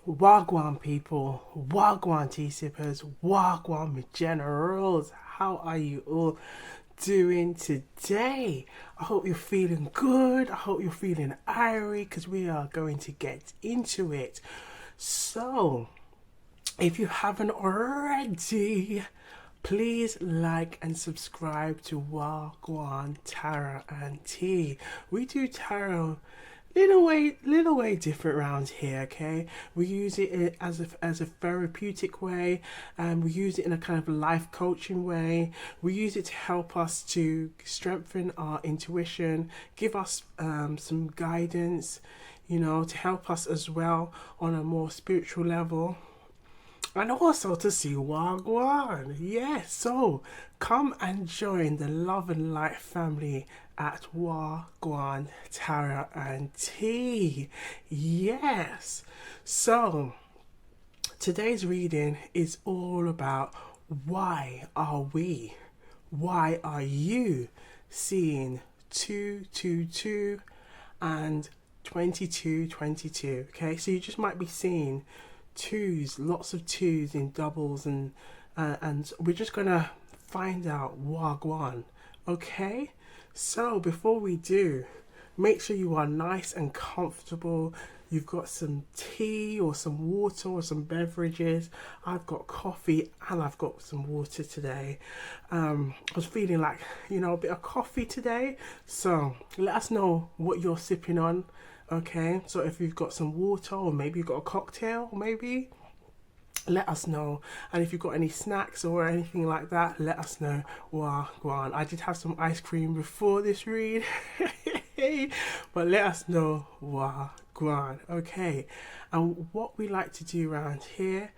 Wagwan people, Wagwan tea sippers, Wagwan generals. How are you all doing today? I hope you're feeling good. I hope you're feeling irie because we are going to get into it. So, if you haven't already, please like and subscribe to Wagwantarotandtea. We do tarot little way different around here. Okay, we use it as a therapeutic way, and we use it in a kind of life coaching way. We use it to help us to strengthen our intuition, give us some guidance, to help us as well on a more spiritual level, and also to see Wagwan. Yes, so come and join the Love and Light family at Wagwan Tarot and Tea. Yes, so today's reading is all about why are you seeing 222 and 2222? Okay, so you just might be seeing twos, lots of twos in doubles, and we're just gonna find out Wagwan. Okay, so before we do, make sure you are nice and comfortable. You've got some tea or some water or some beverages. I've got coffee and I've got some water today. I was feeling like, a bit of coffee today. So let us know what you're sipping on. Okay, so if you've got some water or maybe you've got a cocktail, maybe let us know. And if you've got any snacks or anything like that, let us know. Wagwan. I did have some ice cream before this read, but let us know. Wagwan. Okay, and what we like to do around here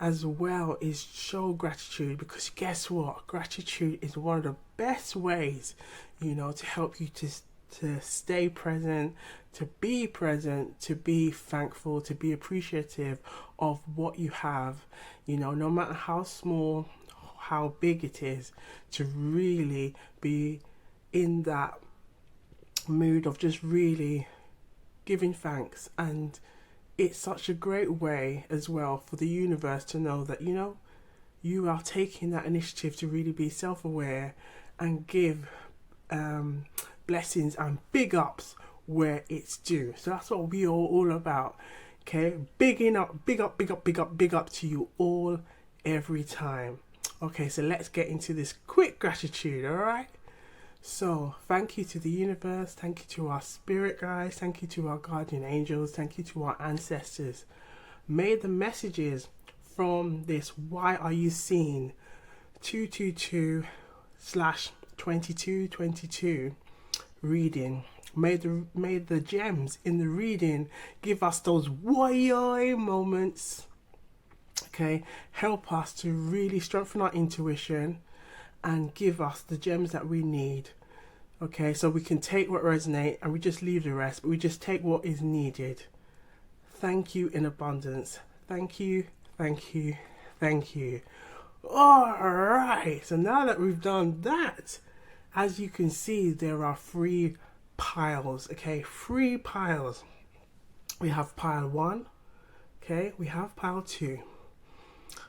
as well is show gratitude, because guess what? Gratitude is one of the best ways, to help you to stay present, to be thankful, to be appreciative of what you have, no matter how small, how big it is, to really be in that mood of just really giving thanks. And it's such a great way as well for the universe to know that, you are taking that initiative to really be self-aware and give blessings and big ups where it's due. So that's what we are all about. Okay, big up to you all every time. Okay, so let's get into this quick gratitude. All right, so thank you to the universe, thank you to our spirit guides, thank you to our guardian angels, thank you to our ancestors. May the messages from this why are you seeing 222 slash 2222 reading, may the gems in the reading give us those why moments. Okay, help us to really strengthen our intuition and give us the gems that we need. Okay, so we can take what resonates and we just leave the rest, but we just take what is needed. Thank you in abundance. Thank you. Alright, so now that we've done that, as you can see, there are three piles. Okay, three piles. We have pile 1, okay, we have pile 2,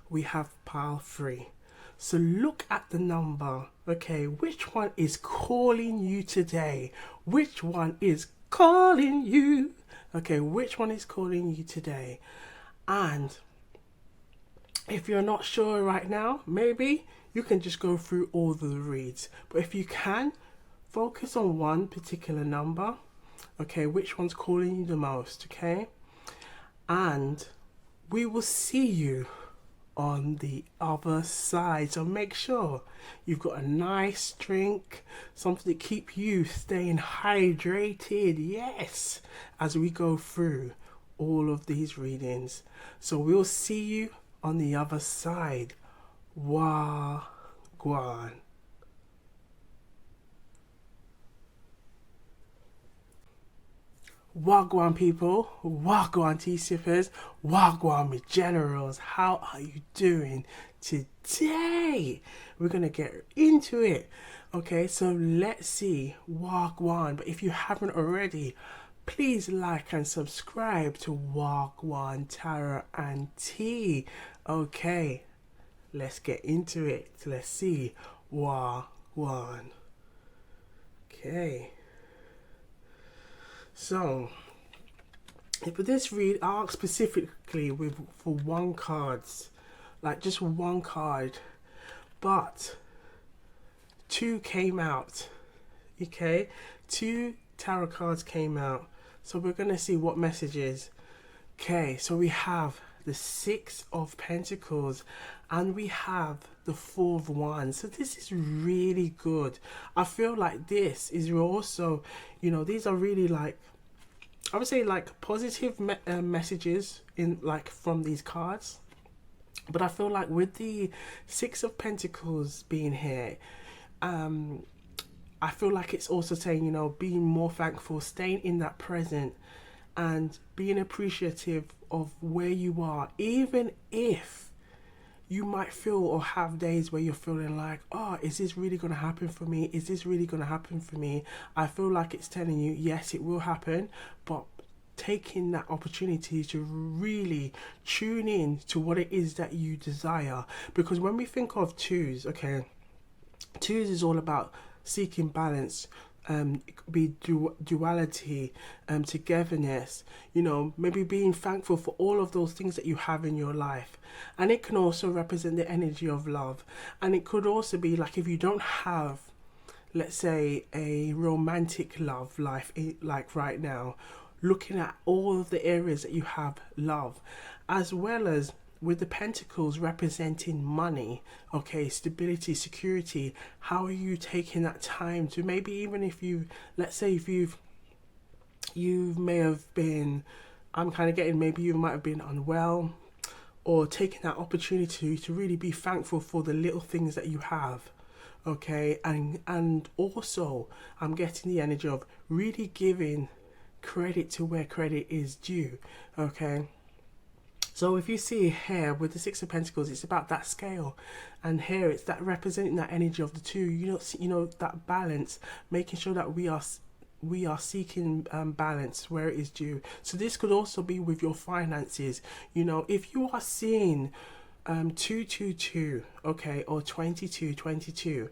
we have pile 3. So look at the number. Okay, which one is calling you today? Which one is calling you? Okay, which one is calling you today? And if you're not sure right now, maybe you can just go through all the reads. But if you can, focus on one particular number. Okay, which one's calling you the most, okay? And we will see you on the other side. So make sure you've got a nice drink, something to keep you staying hydrated, yes, as we go through all of these readings. So we'll see you on the other side. Wagwan. Wagwan people, Wagwan tea sippers, Wagwan generals. How are you doing today? We're gonna get into it. Okay, so let's see Wagwan. But if you haven't already, please like and subscribe to Wagwantarotandtea. Okay, let's get into it. Let's see. Wagwan. Okay. So, for this read, I asked specifically for one cards, like just one card, but two came out. Okay, two tarot cards came out, so we're gonna see what messages. Okay, so we have the Six of Pentacles and we have the Four of Wands. So this is really good. I feel like this is also, these are really like, I would say like positive messages in like from these cards. But I feel like with the Six of Pentacles being here, I feel like it's also saying, being more thankful, staying in that present and being appreciative of where you are, even if you might feel or have days where you're feeling like, oh, is this really going to happen for me? Is this really going to happen for me? I feel like it's telling you, yes, it will happen, but taking that opportunity to really tune in to what it is that you desire. Because when we think of twos, okay, twos is all about seeking balance, it could be duality, togetherness, maybe being thankful for all of those things that you have in your life. And it can also represent the energy of love. And it could also be like if you don't have, let's say, a romantic love life like right now, looking at all of the areas that you have love, as well as with the Pentacles representing money, okay, stability, security. How are you taking that time to maybe, even if you, let's say if you may have been, I'm kind of getting, maybe you might have been unwell, or taking that opportunity to really be thankful for the little things that you have, okay, and also I'm getting the energy of really giving credit to where credit is due, okay. So if you see here with the Six of Pentacles, it's about that scale, and here it's that representing that energy of the two. That balance, making sure that we are seeking balance where it is due. So this could also be with your finances. If you are seeing 222, okay, or 2222.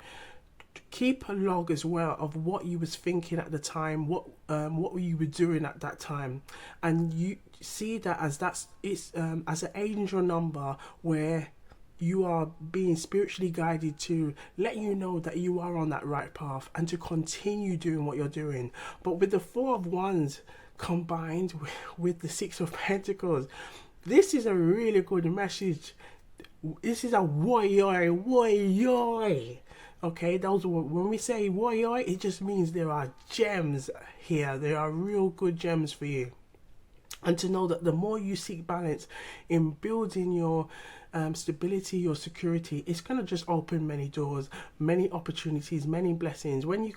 Keep a log as well of what you was thinking at the time, what you were doing at that time, and you see that as it's as an angel number where you are being spiritually guided to let you know that you are on that right path and to continue doing what you're doing. But with the Four of Wands combined with the Six of Pentacles, this is a really good message. This is a woy. Okay, when we say woy, it just means there are gems here. There are real good gems for you. And to know that the more you seek balance in building your stability, your security, it's going to just open many doors, many opportunities, many blessings. When you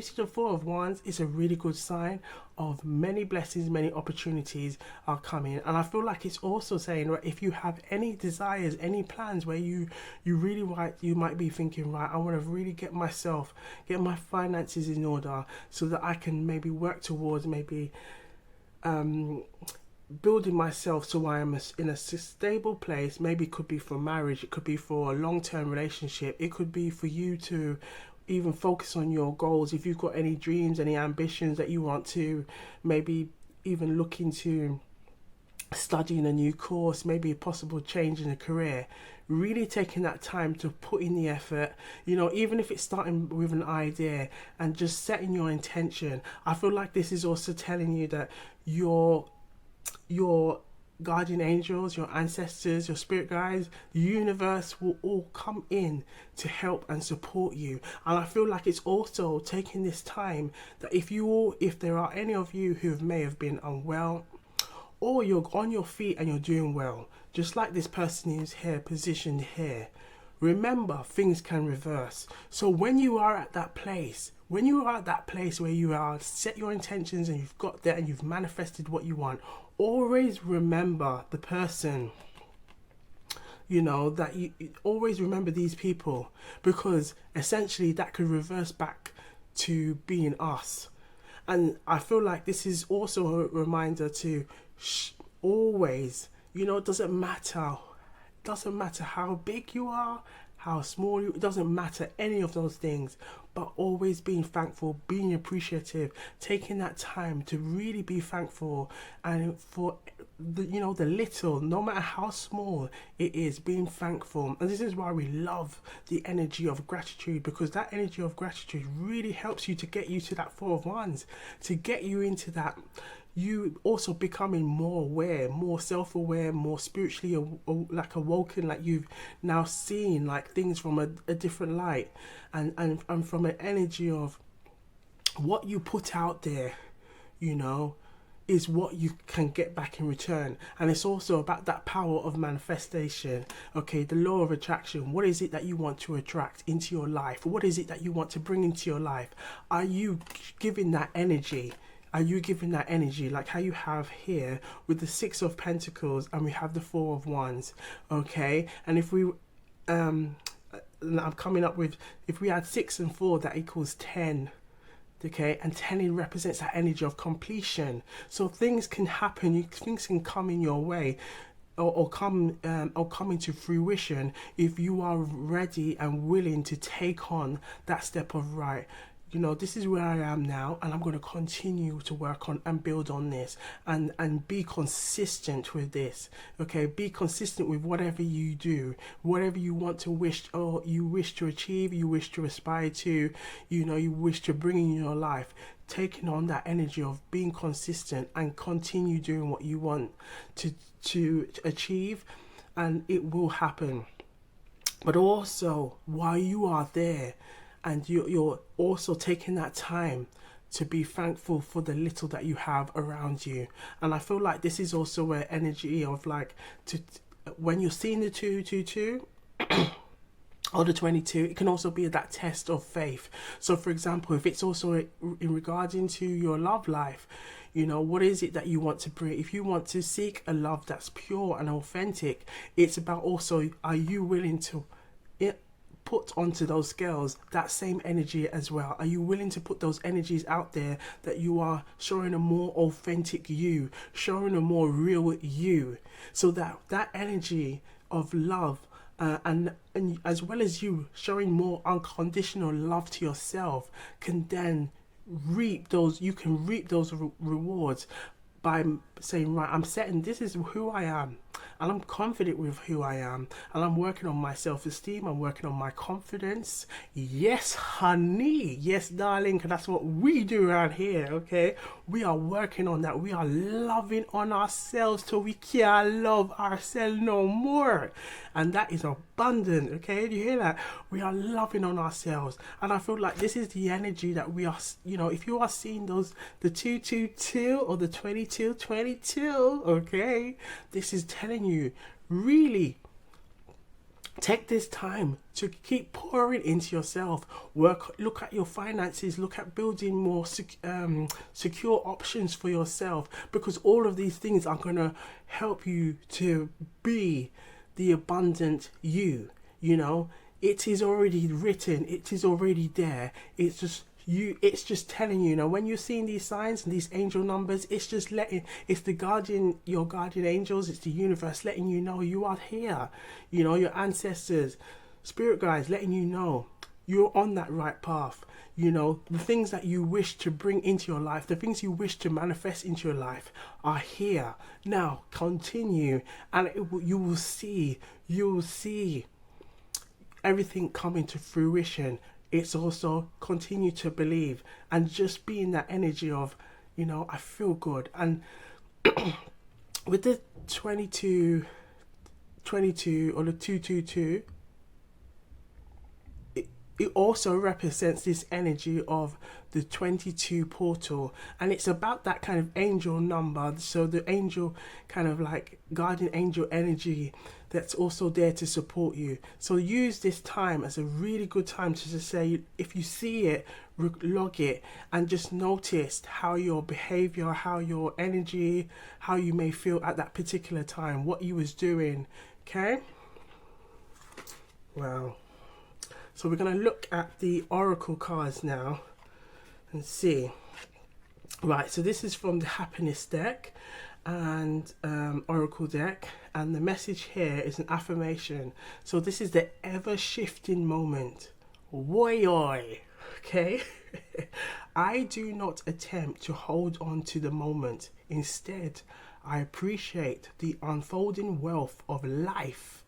see the Four of Wands, it's a really good sign of many blessings, many opportunities are coming. And I feel like it's also saying, right, if you have any desires, any plans where you might be thinking, right, I want to really get my finances in order so that I can maybe work towards maybe building myself so I am in a stable place. Maybe it could be for marriage, it could be for a long-term relationship, it could be for you to even focus on your goals. If you've got any dreams, any ambitions that you want to maybe even look into studying a new course, maybe a possible change in a career, really taking that time to put in the effort, even if it's starting with an idea and just setting your intention. I feel like this is also telling you that your guardian angels, your ancestors, your spirit guides, the universe will all come in to help and support you. And I feel like it's also taking this time that if there are any of you who may have been unwell, or you're on your feet and you're doing well, just like this person who's here, positioned here, remember, things can reverse. So when you are at that place, where you are set your intentions and you've got there and you've manifested what you want, always remember the person, that you always remember these people, because essentially that could reverse back to being us. And I feel like this is also a reminder to always, it doesn't matter how big you are, how small you, it doesn't matter any of those things, but always being thankful, being appreciative, taking that time to really be thankful, and for the little, no matter how small it is, being thankful. And this is why we love the energy of gratitude, because that energy of gratitude really helps you to get you to that four of wands, to get you into that, you also becoming more aware, more self-aware, more spiritually like awoken, like you've now seen like things from a different light, and from an energy of what you put out there, is what you can get back in return. And it's also about that power of manifestation. Okay, the law of attraction. What is it that you want to attract into your life? What is it that you want to bring into your life? Are you giving that energy? Are you giving that energy, like how you have here with the Six of Pentacles, and we have the Four of Wands? Okay, and if we I'm coming up with, if we add 6 and 4, that equals 10. Okay, and 10 represents that energy of completion. So things can happen, things can come in your way, or come into fruition if you are ready and willing to take on that step of right. This is where I am now, and I'm going to continue to work on and build on this, and be consistent with this. Okay, be consistent with whatever you do, whatever you want to wish, or you wish to achieve, you wish to aspire to, you wish to bring in your life. Taking on that energy of being consistent and continue doing what you want to achieve, and it will happen. But also, while you are there, and you're also taking that time to be thankful for the little that you have around you. And I feel like this is also an energy of like, when you're seeing the 222 or the 22, it can also be that test of faith. So for example, if it's also in regarding to your love life, what is it that you want to bring? If you want to seek a love that's pure and authentic, it's about also, are you willing to put onto those scales that same energy as well? Are you willing to put those energies out there, that you are showing a more authentic you, showing a more real you, so that that energy of love, and as well as you showing more unconditional love to yourself, can then reap those rewards by saying, right, I'm setting, this is who I am, and I'm confident with who I am, and I'm working on my self-esteem, I'm working on my confidence. Yes, honey, yes, darling, because that's what we do around here. Okay, we are working on that. We are loving on ourselves till we can't love ourselves no more, and that is abundant. Okay, do you hear that? We are loving on ourselves, and I feel like this is the energy that we are, if you are seeing the 222 or the 22, okay, this is telling you, really take this time to keep pouring into yourself. Look at your finances, look at building more secure options for yourself, because all of these things are going to help you to be the abundant you. It is already written, it is already there. It's just telling you, when you're seeing these signs and these angel numbers, it's your guardian angels, it's the universe letting you know you are here. Your ancestors, spirit guides letting you know you're on that right path. The things that you wish to bring into your life, the things you wish to manifest into your life are here. Now continue, and you will see everything coming to fruition. It's also continue to believe, and just be in that energy of, I feel good. And with the 22 or the 222, it also represents this energy of the 22 portal, and it's about that kind of angel number. So the angel, kind of like guardian angel energy, that's also there to support you. So use this time as a really good time to just say, if you see it, log it, and just notice how your behavior, how your energy, how you may feel at that particular time, what you was doing. Okay, wow. So we're going to look at the oracle cards now and see. Right, so this is from the happiness deck and oracle deck, and the message here is an affirmation. So this is the ever shifting moment. Woy oy. Okay. I do not attempt to hold on to the moment. Instead, I appreciate the unfolding wealth of life.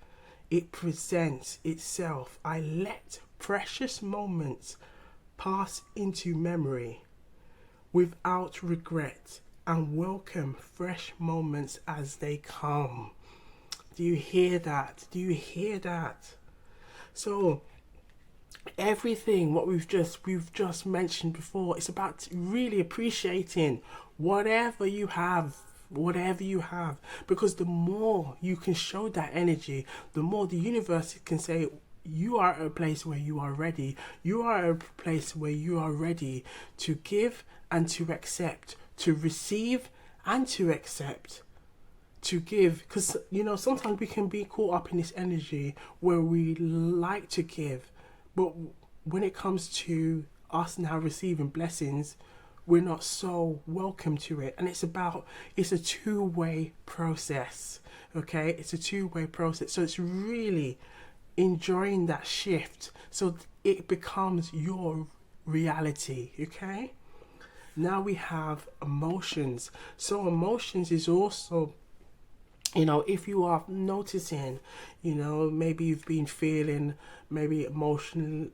It presents itself. I let precious moments pass into memory without regret and welcome fresh moments as they come. Do you hear that? Do you hear that? So everything what we've just mentioned before, it's about really appreciating whatever you have, because the more you can show that energy, the more the universe can say you are at a place where you are ready. You are at a place where you are ready to give and to accept, to receive and to accept, to give. Because, sometimes we can be caught up in this energy where we like to give, but when it comes to us now receiving blessings, we're not so welcome to it. And it's a two-way process. Okay, it's a two-way process. So it's really enjoying that shift so it becomes your reality. Okay, now we have emotions. So emotions is also, if you are noticing, maybe you've been feeling maybe emotional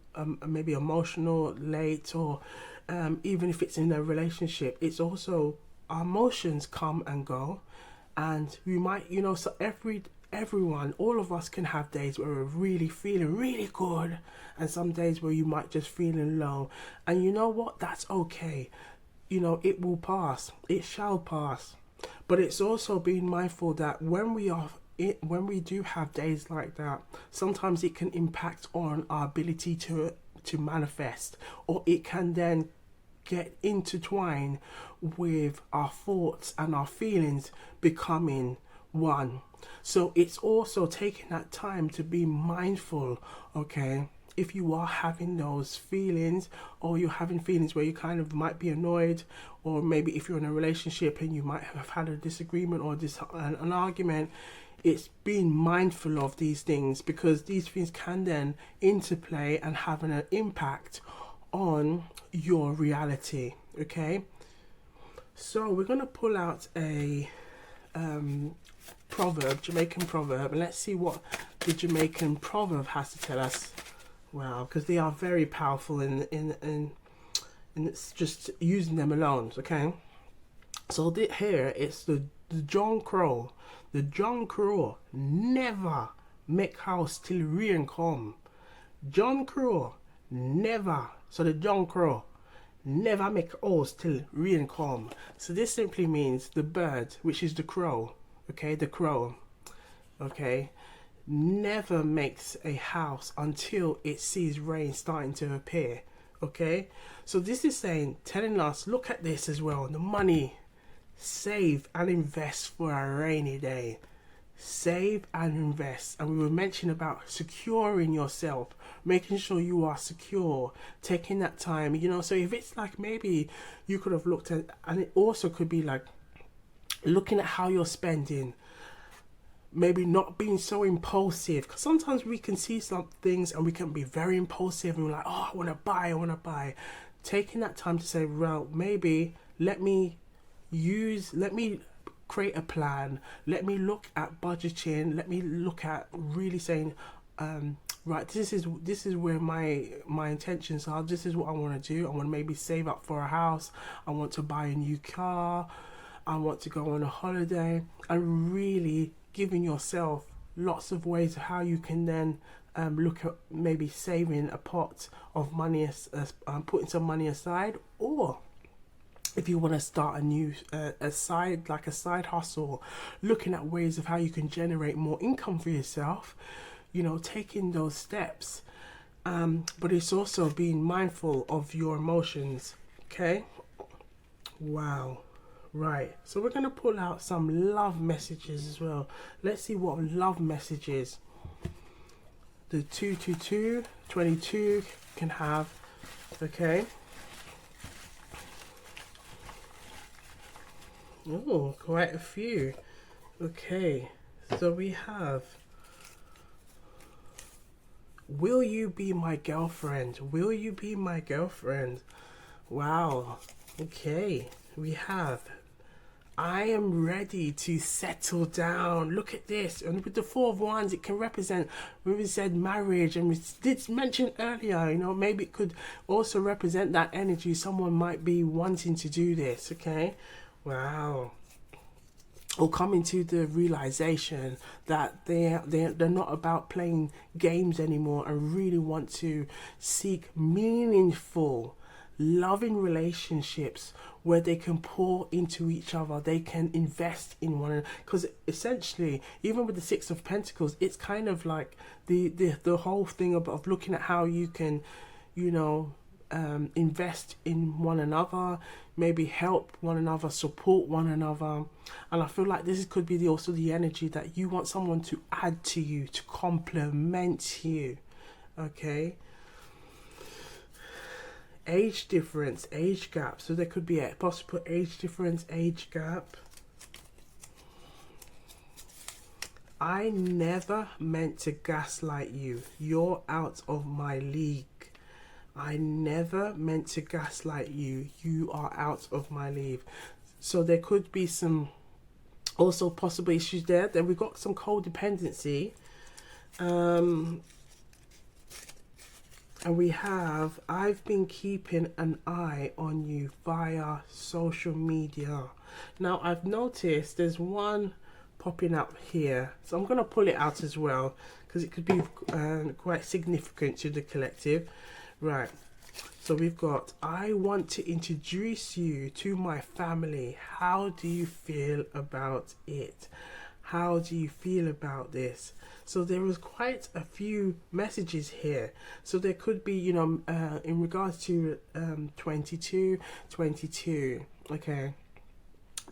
late, or even if it's in a relationship, it's also our emotions come and go, and we might, so everyone, all of us can have days where we're really feeling really good, and some days where you might just feeling low, and you know what, that's okay. It will pass, it shall pass. But it's also being mindful that when we do have days like that, sometimes it can impact on our ability to manifest, or it can then get intertwined with our thoughts and our feelings becoming one. So it's also taking that time to be mindful. Okay, if you are having those feelings, or you're having feelings where you kind of might be annoyed, or maybe if you're in a relationship and you might have had a disagreement or an argument, it's being mindful of these things, because these things can then interplay and have an impact on your reality. Okay, so we're going to pull out a Jamaican proverb, and let's see what the Jamaican proverb has to tell us. Wow, because they are very powerful in it's just using them alone. Okay, so here it's the John Crow. The John Crow never make house till rain come. John Crow never. So the John Crow never make house till rain come. So this simply means the bird, which is the crow. Okay, the crow. Okay, never makes a house until it sees rain starting to appear. Okay, so this is telling us, look at this as well, the money, save and invest for a rainy day. Save and invest. And we were mentioning about securing yourself, making sure you are secure, taking that time, so if it's like, maybe you could have looked at, and it also could be like looking at how you're spending, maybe not being so impulsive, because sometimes we can see some things and we can be very impulsive, and we're like, oh, I want to buy. Taking that time to say, well, maybe let me create a plan, let me look at budgeting, let me look at really saying, right, this is where my intentions are, this is what I want to do. I want to maybe save up for a house, I want to buy a new car, I want to go on a holiday, and really giving yourself lots of ways of how you can then look at maybe saving a pot of money, putting some money aside, or if you want to start a new a side hustle, looking at ways of how you can generate more income for yourself, taking those steps. But it's also being mindful of your emotions. Okay, wow. Right, so we're going to pull out some love messages as well. Let's see what love messages the 22 can have. Okay, Oh, quite a few. Okay, so we have, will you be my girlfriend? Will you be my girlfriend? Wow. Okay, we have, I am ready to settle down. Look at this. And with the Four of Wands, it can represent, when we said marriage, and we did mention earlier, maybe it could also represent that energy. Someone might be wanting to do this, okay? Wow. Or coming to the realization that they're not about playing games anymore and really want to seek meaningful, loving relationships where they can pour into each other, they can invest in one another. Because essentially, even with the Six of Pentacles, it's kind of like the whole thing of looking at how you can, you know, invest in one another, maybe help one another, support one another. And I feel like this could be also the energy that you want someone to add to you, to complement you. Okay. Age difference, age gap. So there could be a possible age difference, age gap. I never meant to gaslight you. You're out of my league. I never meant to gaslight you. You are out of my league. So there could be some also possible issues there. Then we've got some codependency. And we have, I've been keeping an eye on you via social media. Now I've noticed there's one popping up here. So I'm going to pull it out as well because it could be quite significant to the collective. Right, so we've got, I want to introduce you to my family. How do you feel about it? How do you feel about this? So there was quite a few messages here. So there could be, in regards to 22, okay.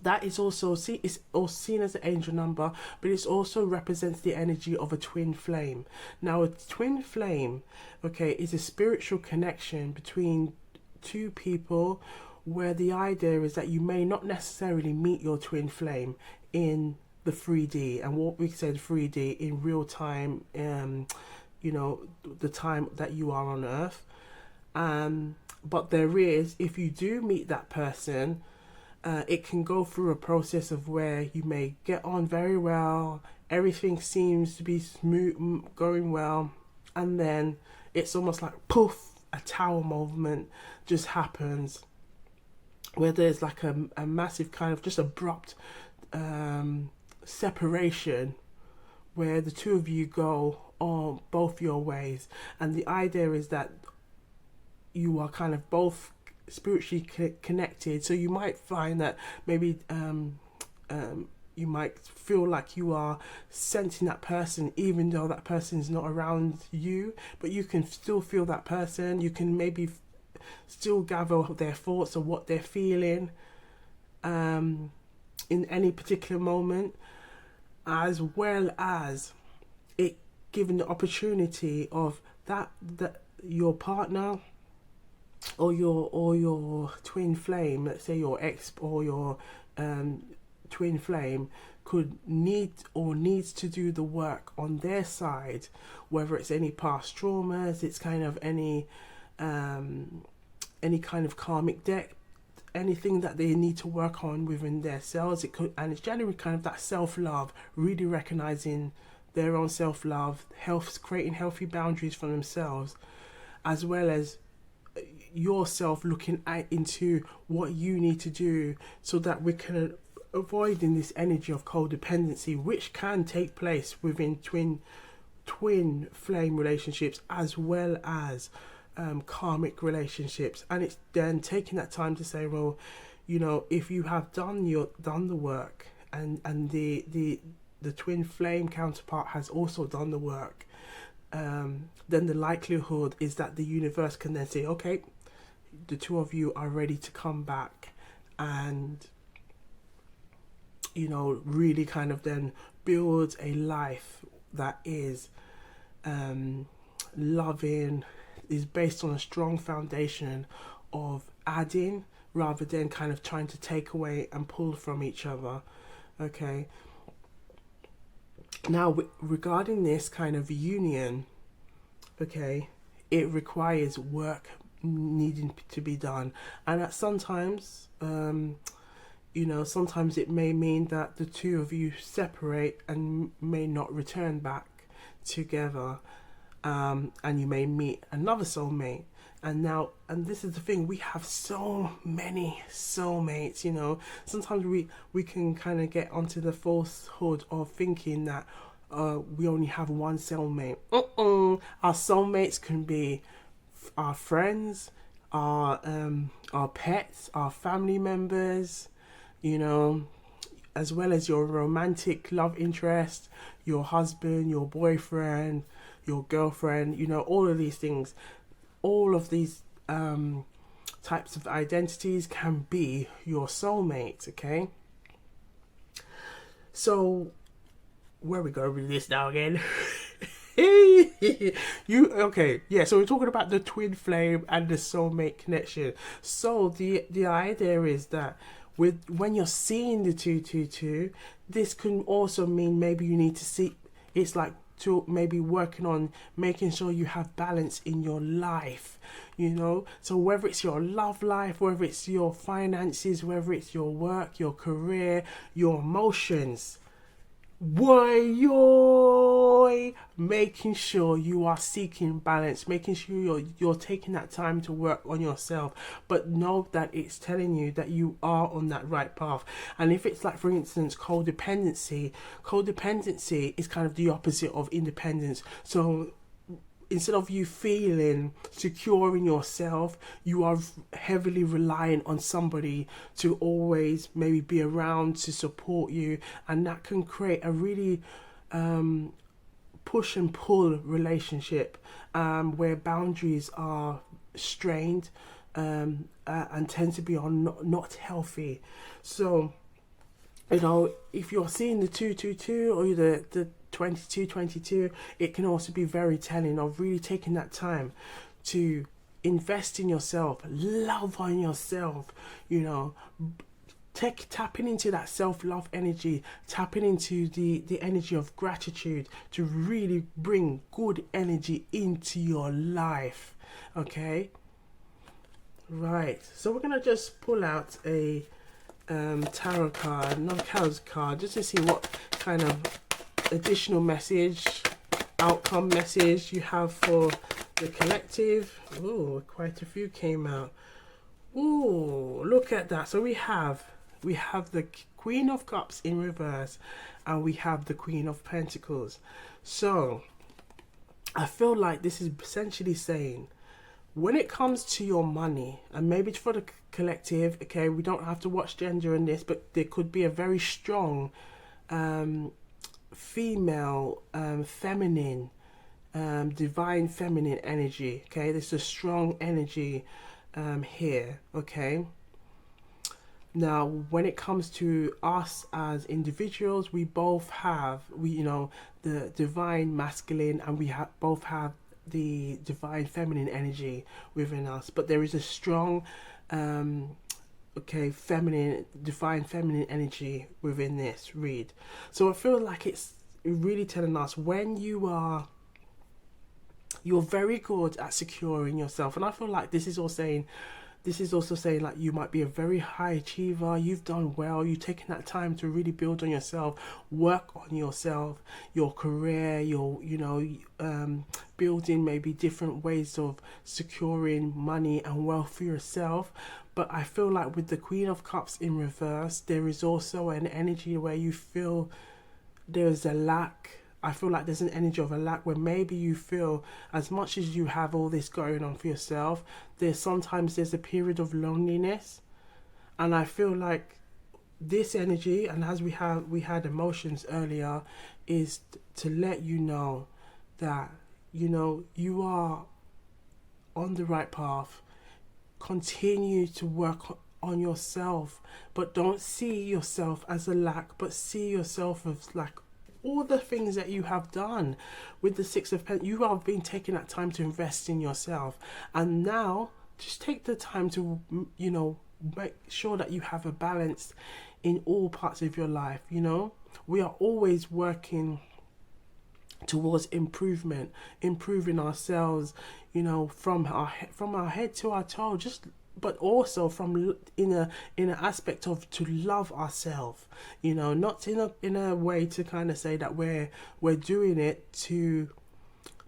That is also it's also seen as an angel number, but it also represents the energy of a twin flame. Now, a twin flame, okay, is a spiritual connection between two people, where the idea is that you may not necessarily meet your twin flame in the 3D, and what we said 3D in real time, the time that you are on Earth. But there is, if you do meet that person, it can go through a process of where you may get on very well, everything seems to be smooth, going well, and then it's almost like poof, a tower movement just happens, where there's like a massive kind of just abrupt separation, where the two of you go on both your ways. And the idea is that you are kind of both spiritually connected, so you might find that maybe you might feel like you are sensing that person even though that person is not around you, but you can still feel that person. You can maybe still gather their thoughts or what they're feeling in any particular moment, as well as it giving the opportunity of that your partner or your twin flame, let's say your ex or your twin flame, could needs to do the work on their side, whether it's any past traumas, it's kind of any kind of karmic debt, anything that they need to work on within their selves. It could, and it's generally kind of that self-love, really recognizing their own self-love, creating healthy boundaries for themselves, as well as yourself looking into what you need to do so that we can avoid in this energy of codependency, which can take place within twin flame relationships, as well as karmic relationships. And it's then taking that time to say, well, if you have done the work, and the twin flame counterpart has also done the work, then the likelihood is that the universe can then say, okay, the two of you are ready to come back and really kind of then build a life that is loving, is based on a strong foundation of adding rather than kind of trying to take away and pull from each other. Okay. Now, regarding this kind of union, okay, it requires work needing to be done, and that sometimes, sometimes it may mean that the two of you separate and may not return back together, and you may meet another soulmate. And this is the thing, we have so many soulmates. Sometimes we can kind of get onto the falsehood of thinking that we only have one soulmate. Our soulmates can be our friends, our pets, our family members, as well as your romantic love interest, your husband, your boyfriend, your girlfriend, all of these things. All of these types of identities can be your soulmate, okay? So, where we go with this now again? So we're talking about the twin flame and the soulmate connection. So the idea is that when you're seeing the 222, this can also mean maybe you need to see, it's like to maybe working on making sure you have balance in your life, so whether it's your love life, whether it's your finances, whether it's your work, your career, your emotions, making sure you are seeking balance, making sure you're taking that time to work on yourself, but know that it's telling you that you are on that right path. And if it's like, for instance, codependency is kind of the opposite of independence. So instead of you feeling secure in yourself, you are heavily reliant on somebody to always maybe be around to support you, and that can create a really push and pull relationship where boundaries are strained and tend to be not healthy. So if you're seeing the 222 or the 2222, it can also be very telling of really taking that time to invest in yourself, love on yourself, tapping into that self-love energy, tapping into the energy of gratitude to really bring good energy into your life. Okay, right, so we're gonna just pull out a tarot card, another card, just to see what kind of additional message, outcome message you have for the collective. Oh, quite a few came out. Oh, look at that. So we have the Queen of Cups in reverse, and we have the Queen of Pentacles. So I feel like this is essentially saying, when it comes to your money, and maybe for the collective, okay, we don't have to watch gender in this, but there could be a very strong female, feminine, divine feminine energy. Okay, there's a strong energy here. Okay, now when it comes to us as individuals, we both have the divine masculine, and we both have the divine feminine energy within us, but there is a strong feminine, divine feminine energy within this read. So I feel like it's really telling us when you're very good at securing yourself, and I feel like this is also saying like you might be a very high achiever. You've done well, you've taken that time to really build on yourself, work on yourself, your career, building maybe different ways of securing money and wealth for yourself. But I feel like with the Queen of Cups in reverse, there is also an energy where you feel there's a lack. I feel like there's an energy of a lack where maybe you feel, as much as you have all this going on for yourself, there's a period of loneliness. And I feel like this energy, and as we had emotions earlier, is to let you know that you are on the right path. Continue to work on yourself, but don't see yourself as a lack, but see yourself as like all the things that you have done. With the Six of Pentacles, you have been taking that time to invest in yourself, and now just take the time to make sure that you have a balance in all parts of your life. You know, we are always working towards improvement, improving ourselves, you know, from our head to our toe, just but also from in an aspect of to love ourselves, you know, not in a way to kind of say that we're doing it to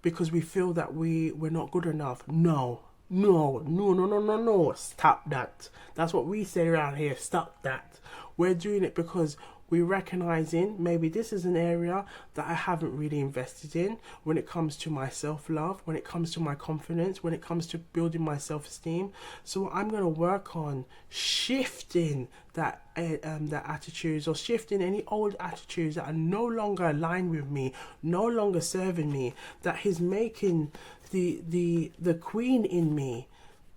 because we feel that we're not good enough. No, no, no, no, no, no, no. Stop that. That's what we say around here. Stop that. We're doing it because we're recognizing maybe this is an area that I haven't really invested in when it comes to my self-love, when it comes to my confidence, when it comes to building my self-esteem. So I'm going to work on shifting that attitudes, or shifting any old attitudes that are no longer aligned with me, no longer serving me, that is making the queen in me,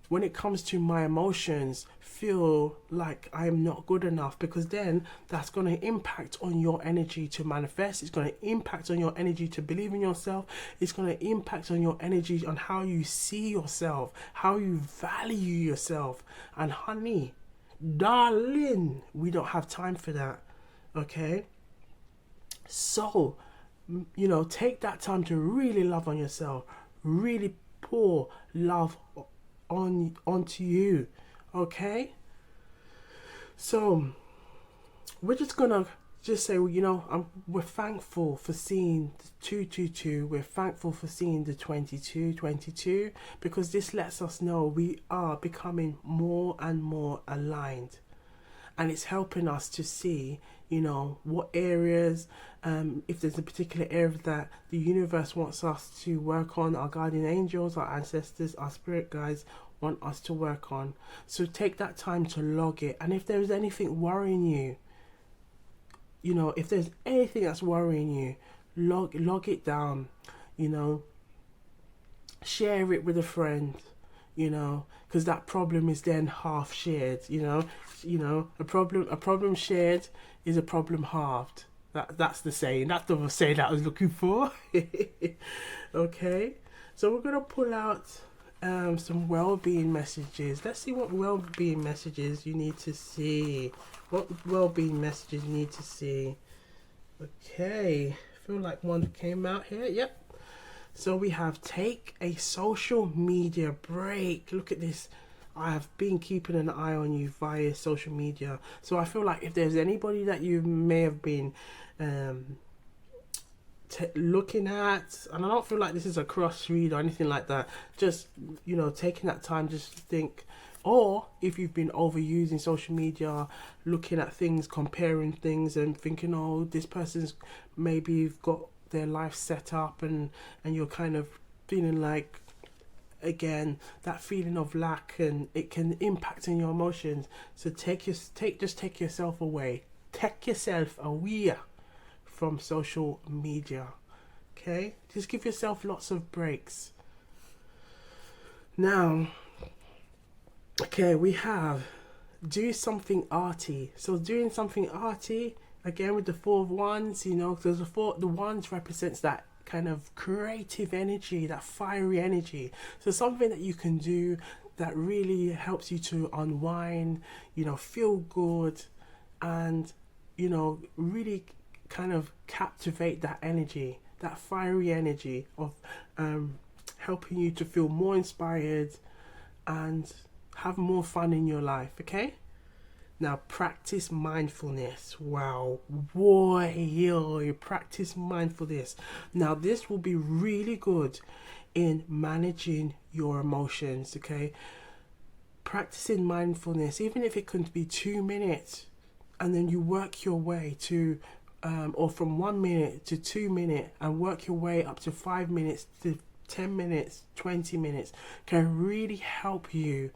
when it comes to my emotions, feel like I am not good enough, because then that's going to impact on your energy to manifest. It's going to impact on your energy to believe in yourself. It's going to impact on your energy on how you see yourself, how you value yourself. And honey, darling, we don't have time for that. Okay? So, you know, take that time to really love on yourself, really pour love onto you. Okay, so we're just gonna just say, well, you know, we're thankful for seeing the 222. We're thankful for seeing the 2222, because this lets us know we are becoming more and more aligned, and it's helping us to see, you know, what areas, if there's a particular area that the universe wants us to work on, our guardian angels, our ancestors, our spirit guides want us to work on. So take that time to log it. And if there's anything worrying you, you know, if there's anything that's worrying you, log it down, you know, share it with a friend, you know, because that problem is then half shared, you know, a problem shared is a problem halved. That's the saying. That's the saying that I was looking for. Okay, so we're gonna pull out some well-being messages. Let's see what well-being messages you need to see. What well-being messages you need to see. Okay, I feel like one came out here. Yep. So we have take a social media break. Look at this. I have been keeping an eye on you via social media. So I feel like if there's anybody that you may have been looking at, and I don't feel like this is a cross read or anything like that, just, you know, taking that time just to think, or if you've been overusing social media, looking at things, comparing things and thinking, oh, this person's maybe got their life set up, and you're kind of feeling like, again, that feeling of lack, and it can impact on your emotions. So take yourself away. Take yourself away from social media. Okay? Just give yourself lots of breaks. Now, okay, we have do something arty. So doing something arty, again with the 4 of Wands, you know, because the Wands represents that kind of creative energy, that fiery energy. So something that you can do that really helps you to unwind, you know, feel good, and, you know, really kind of captivate that energy, that fiery energy of helping you to feel more inspired and have more fun in your life. Okay, now practice mindfulness. Wow, boy, yo, practice mindfulness. Now this will be really good in managing your emotions. Okay, practicing mindfulness, even if it can be 2 minutes, and then you work your way to or from 1 minute to 2 minutes, and work your way up to 5 minutes to 10 minutes, 20 minutes, can really help you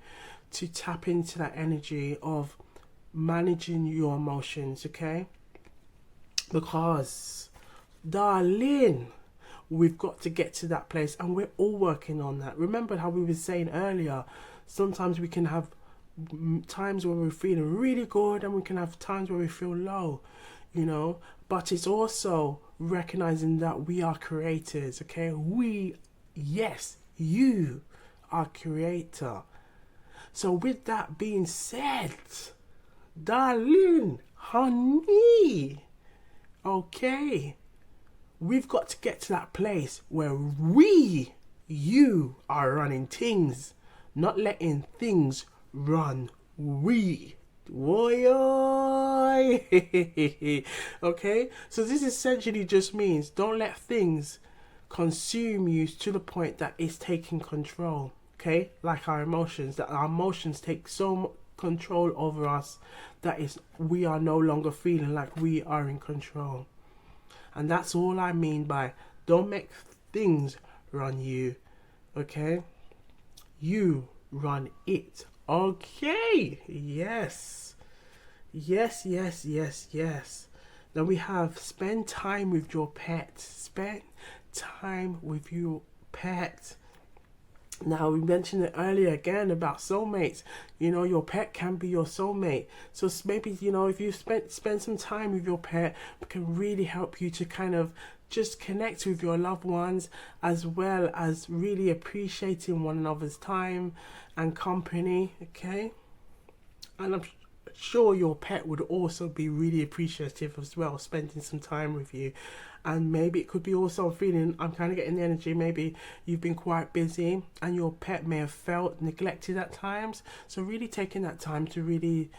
to tap into that energy of managing your emotions. Okay, because, darling, we've got to get to that place, and we're all working on that. Remember how we were saying earlier, sometimes we can have times where we're feeling really good, and we can have times where we feel low, you know. But it's also recognizing that we are creators. Okay, yes, you are creator. So with that being said, darling, honey, okay, we've got to get to that place where you are running things, not letting things run we. Oi, oi. Okay, so this essentially just means don't let things consume you to the point that it's taking control. Okay, like our emotions, that our emotions take so much control over us that is we are no longer feeling like we are in control. And that's all I mean by don't make things run you. Okay, you run it. Okay, yes, yes, yes, yes, yes. Then we have spend time with your pet. Spend time with your pet. Now, we mentioned it earlier again about soulmates. You know, your pet can be your soulmate. So maybe, you know, if you spend some time with your pet, it can really help you to kind of just connect with your loved ones, as well as really appreciating one another's time and company. Okay, and I'm sure your pet would also be really appreciative as well, spending some time with you. And maybe it could be also feeling, I'm kind of getting the energy, maybe you've been quite busy and your pet may have felt neglected at times. So really taking that time to really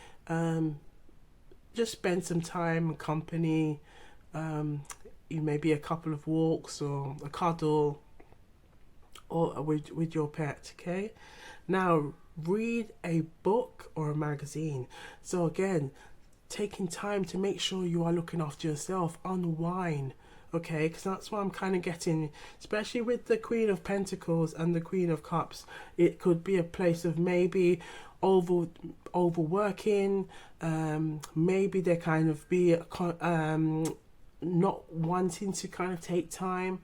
just spend some time and company, you maybe a couple of walks or a cuddle or with your pet. Okay, now read a book or a magazine. So again, taking time to make sure you are looking after yourself, unwind. Okay, because that's what I'm kind of getting, especially with the Queen of Pentacles and the Queen of Cups. It could be a place of maybe overworking, maybe there kind of be not wanting to kind of take time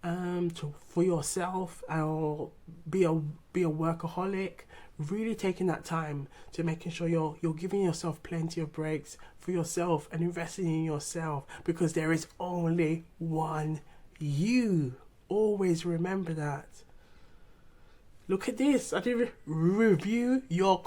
for yourself, or be a workaholic. Really taking that time to making sure you're giving yourself plenty of breaks for yourself and investing in yourself, because there is only one you. Always remember that. Look at this. I did review your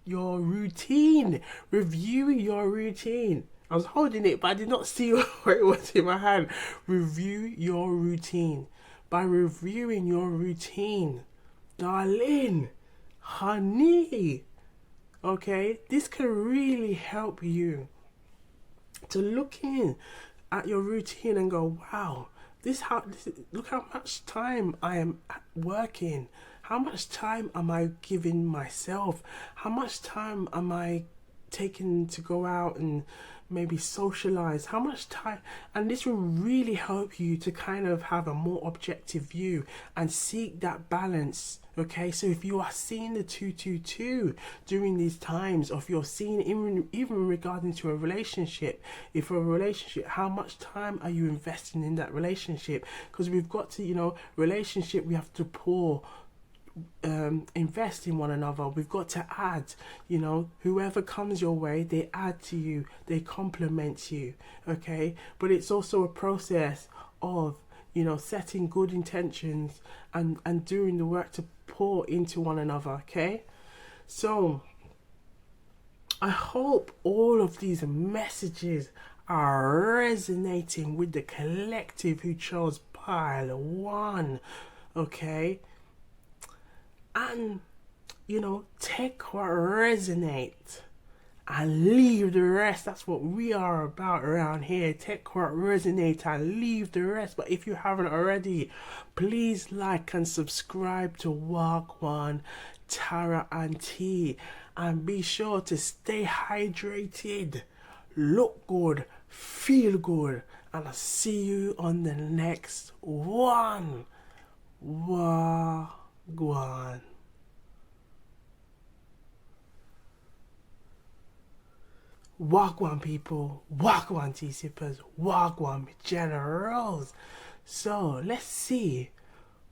routine. Review your routine. I was holding it, but I did not see where it was in my hand. Review your routine. By reviewing your routine, darling, honey, okay, this can really help you to look in at your routine and go, wow, look how much time I am working. How much time am I giving myself? How much time am I taking to go out and maybe socialize? How much time? And this will really help you to kind of have a more objective view and seek that balance. Okay, so if you are seeing the 222 during these times, or if you're seeing even regarding to a relationship, if a relationship, how much time are you investing in that relationship? Because we've got to, you know, relationship, we have to invest in one another. We've got to add, you know, whoever comes your way, they add to you, they complement you. Okay, but it's also a process of, you know, setting good intentions and doing the work to pour into one another. Okay, so I hope all of these messages are resonating with the collective who chose pile 1. Okay, and, you know, take what resonates and leave the rest. That's what we are about around here. Take what resonates and leave the rest. But if you haven't already, please like and subscribe to Wagwantarotandtea, and be sure to stay hydrated, look good, feel good, and I'll see you on the next one. Wagwan. Wagwan people, Wagwan tea sippers, Wagwan generals. So let's see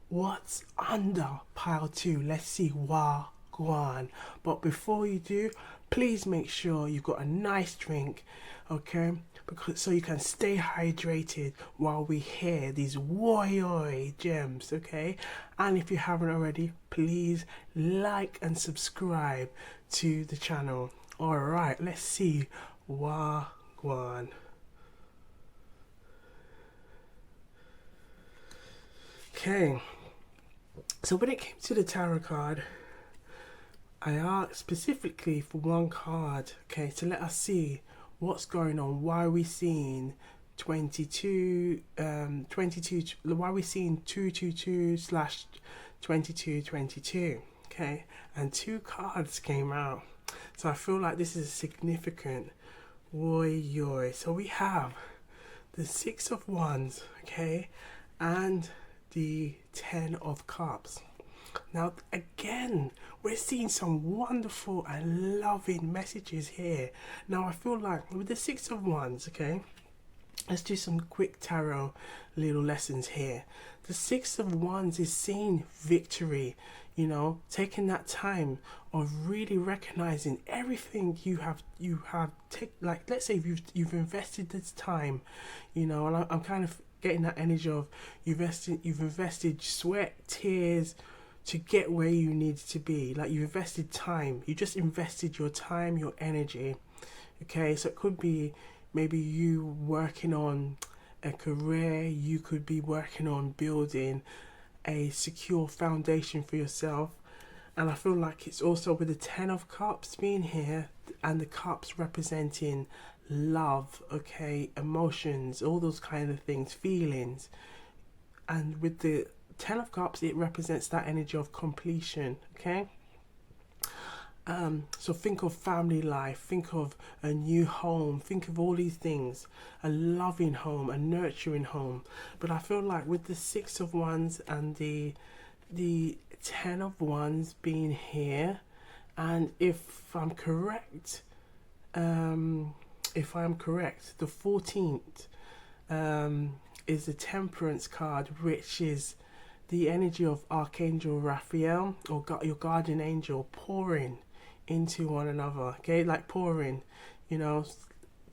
what's under pile 2. Let's see Wagwan. But before you do, please make sure you've got a nice drink. Okay, because so you can stay hydrated while we hear these warrior gems, okay? And if you haven't already, please like and subscribe to the channel. All right, let's see Wagwan. Okay, so when it came to the tarot card, I asked specifically for one card, okay, to let us see what's going on. Why are we seeing 22, why are we seeing 222/2222, okay? And two cards came out. So I feel like this is a significant warrior. So we have the Six of Wands, okay, and the Ten of Cups. Now again, we're seeing some wonderful and loving messages here. Now I feel like with the Six of Wands, okay, let's do some quick tarot little lessons here. The Six of Wands is seeing victory, you know, taking that time of really recognizing everything you have like, let's say you've invested this time, you know, and I'm kind of getting that energy of you've invested sweat, tears to get where you need to be. Like, you invested time, you just invested your time, your energy, okay? So it could be maybe you working on a career, you could be working on building a secure foundation for yourself. And I feel like it's also with the Ten of Cups being here, and the cups representing love, okay, emotions, all those kind of things, feelings. And with the Ten of Cups, it represents that energy of completion, okay? So think of family life, think of a new home, think of all these things, a loving home, a nurturing home. But I feel like with the Six of Wands and the Ten of Wands being here, and if I'm correct, the 14th is the Temperance card, which is the energy of Archangel Raphael, or your guardian angel, pouring into one another, okay? Like pouring, you know,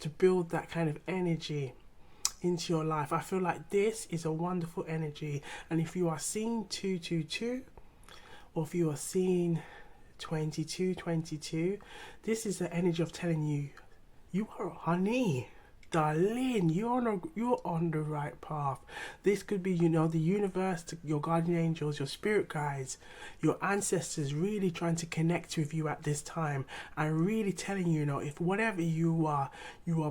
to build that kind of energy into your life. I feel like this is a wonderful energy. And if you are seeing 222, or if you are seeing 2222, this is the energy of telling you, you are, honey, darling, you're on the right path. This could be, you know, the universe, your guardian angels, your spirit guides, your ancestors really trying to connect with you at this time, and really telling you, you know, if whatever you are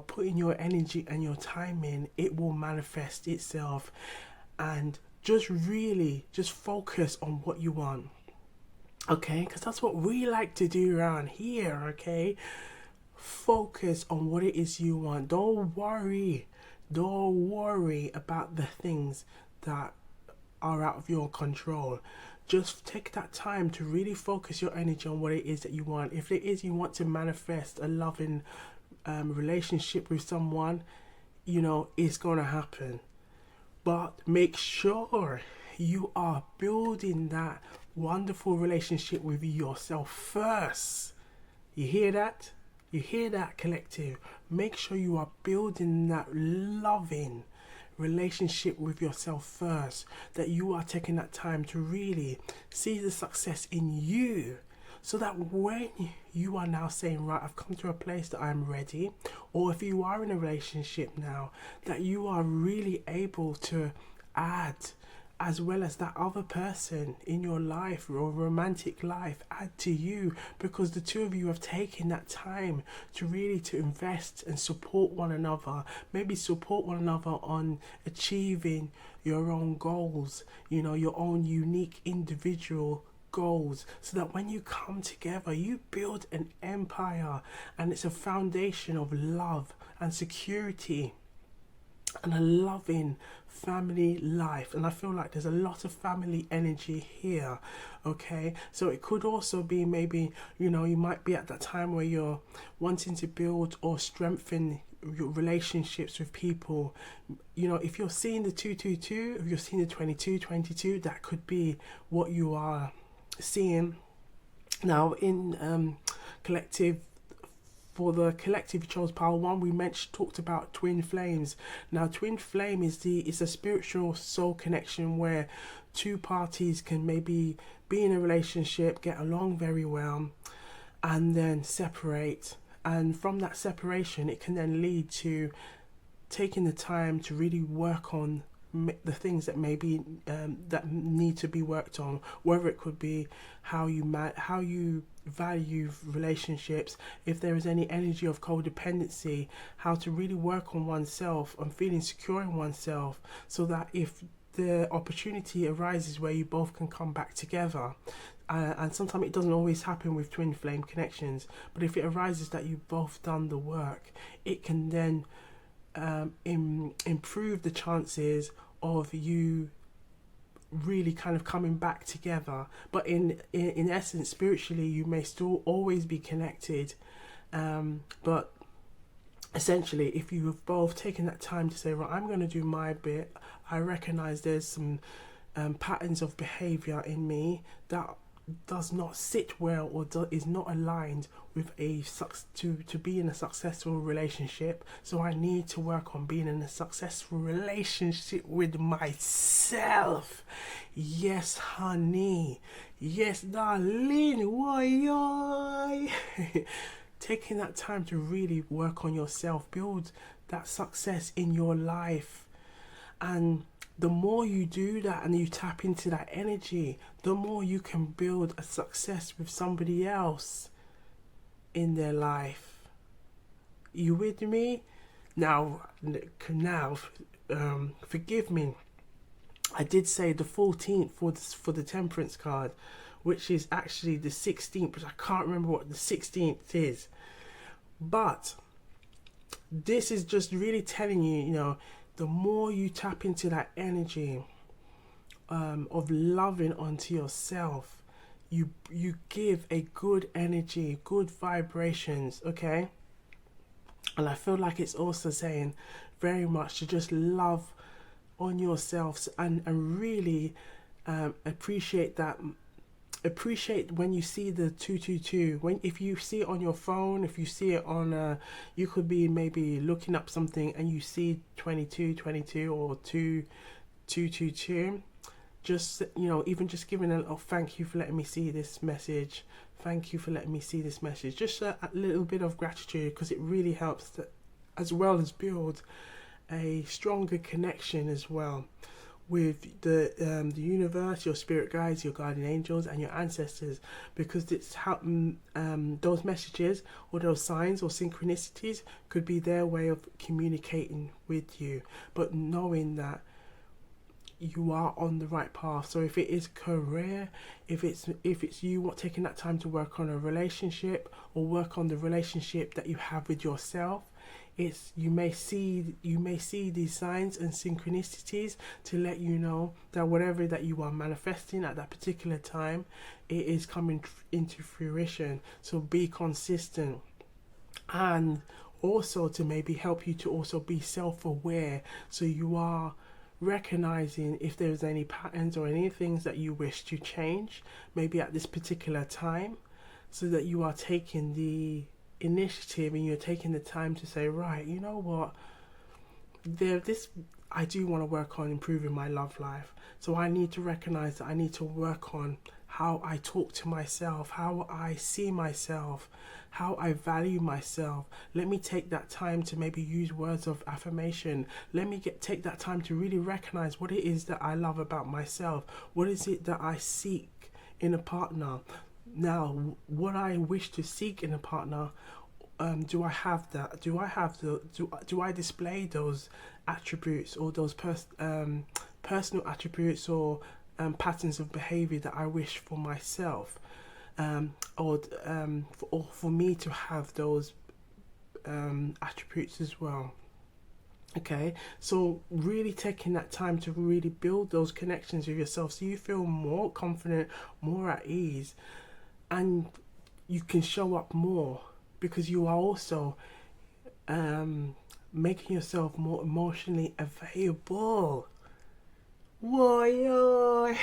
putting your energy and your time in, it will manifest itself. And just really just focus on what you want, okay? Because that's what we like to do around here, okay? Focus on what it is you want. Don't worry about the things that are out of your control. Just take that time to really focus your energy on what it is that you want. If it is you want to manifest a loving relationship with someone, you know, it's gonna happen. But make sure you are building that wonderful relationship with yourself first. You hear that? You hear that, collective? Make sure you are building that loving relationship with yourself first, that you are taking that time to really see the success in you, so that when you are now saying, right, I've come to a place that I'm ready, or if you are in a relationship now, that you are really able to add, as well as that other person in your life or romantic life, add to you, because the two of you have taken that time to really to invest and support one another, maybe support one another on achieving your own goals, you know, your own unique individual goals, so that when you come together, you build an empire, and it's a foundation of love and security and a loving family life. And I feel like there's a lot of family energy here, okay? So it could also be maybe, you know, you might be at that time where you're wanting to build or strengthen your relationships with people. You know, if you're seeing the 222, if you're seeing the 2222, that could be what you are seeing. Now in collective, for the collective, you chose pile one. We talked about twin flames. Now, twin flame is a spiritual soul connection where two parties can maybe be in a relationship, get along very well, and then separate. And from that separation, it can then lead to taking the time to really work on the things that maybe that need to be worked on, whether it could be how you value relationships, if there is any energy of codependency, how to really work on oneself and feeling secure in oneself, so that if the opportunity arises where you both can come back together, and sometimes it doesn't always happen with twin flame connections, but if it arises that you've both done the work, it can then improve the chances of you really kind of coming back together. But in essence, spiritually, you may still always be connected, but essentially, if you have both taken that time to say, right, I'm going to do my bit, I recognize there's some patterns of behavior in me that does not sit well or is not aligned with to be in a successful relationship, so I need to work on being in a successful relationship with myself. Yes, honey. Yes, darling. Why? Taking that time to really work on yourself, build that success in your life. And the more you do that and you tap into that energy, the more you can build a success with somebody else in their life. You with me? Now, forgive me. I did say the 14th for the Temperance card, which is actually the 16th, but I can't remember what the 16th is. But this is just really telling you, the more you tap into that energy of loving onto yourself, you give a good energy, good vibrations, okay? And I feel like it's also saying very much to just love on yourselves and really appreciate that. Appreciate when you see the 222. If you see it on your phone, if you see it on you could be maybe looking up something and you see 2222 or 2222, just even just giving a little thank you for letting me see this message, thank you for letting me see this message, just a little bit of gratitude, because it really helps to, as well as build a stronger connection as well with the universe, your spirit guides, your guardian angels, and your ancestors, because it's how those messages or those signs or synchronicities could be their way of communicating with you, but knowing that you are on the right path. So if it is career, if it's you taking that time to work on a relationship or work on the relationship that you have with yourself, you may see these signs and synchronicities to let you know that whatever that you are manifesting at that particular time, it is coming into fruition. So be consistent, and also to maybe help you to also be self-aware, so you are recognizing if there's any patterns or any things that you wish to change maybe at this particular time, so that you are taking the initiative and you're taking the time to say, right, you know what, I do want to work on improving my love life, so I need to recognize that I need to work on how I talk to myself, how I see myself, how I value myself. Let me take that time to maybe use words of affirmation. Let me take that time to really recognize what it is that I love about myself. What is it that I seek in a partner? Now, what I wish to seek in a partner, do I have that? Do I display those attributes or those personal attributes or patterns of behavior that I wish for myself, or for me to have those attributes as well? Okay, so really taking that time to really build those connections with yourself, so you feel more confident, more at ease, and you can show up more, because you are also making yourself more emotionally available. Why?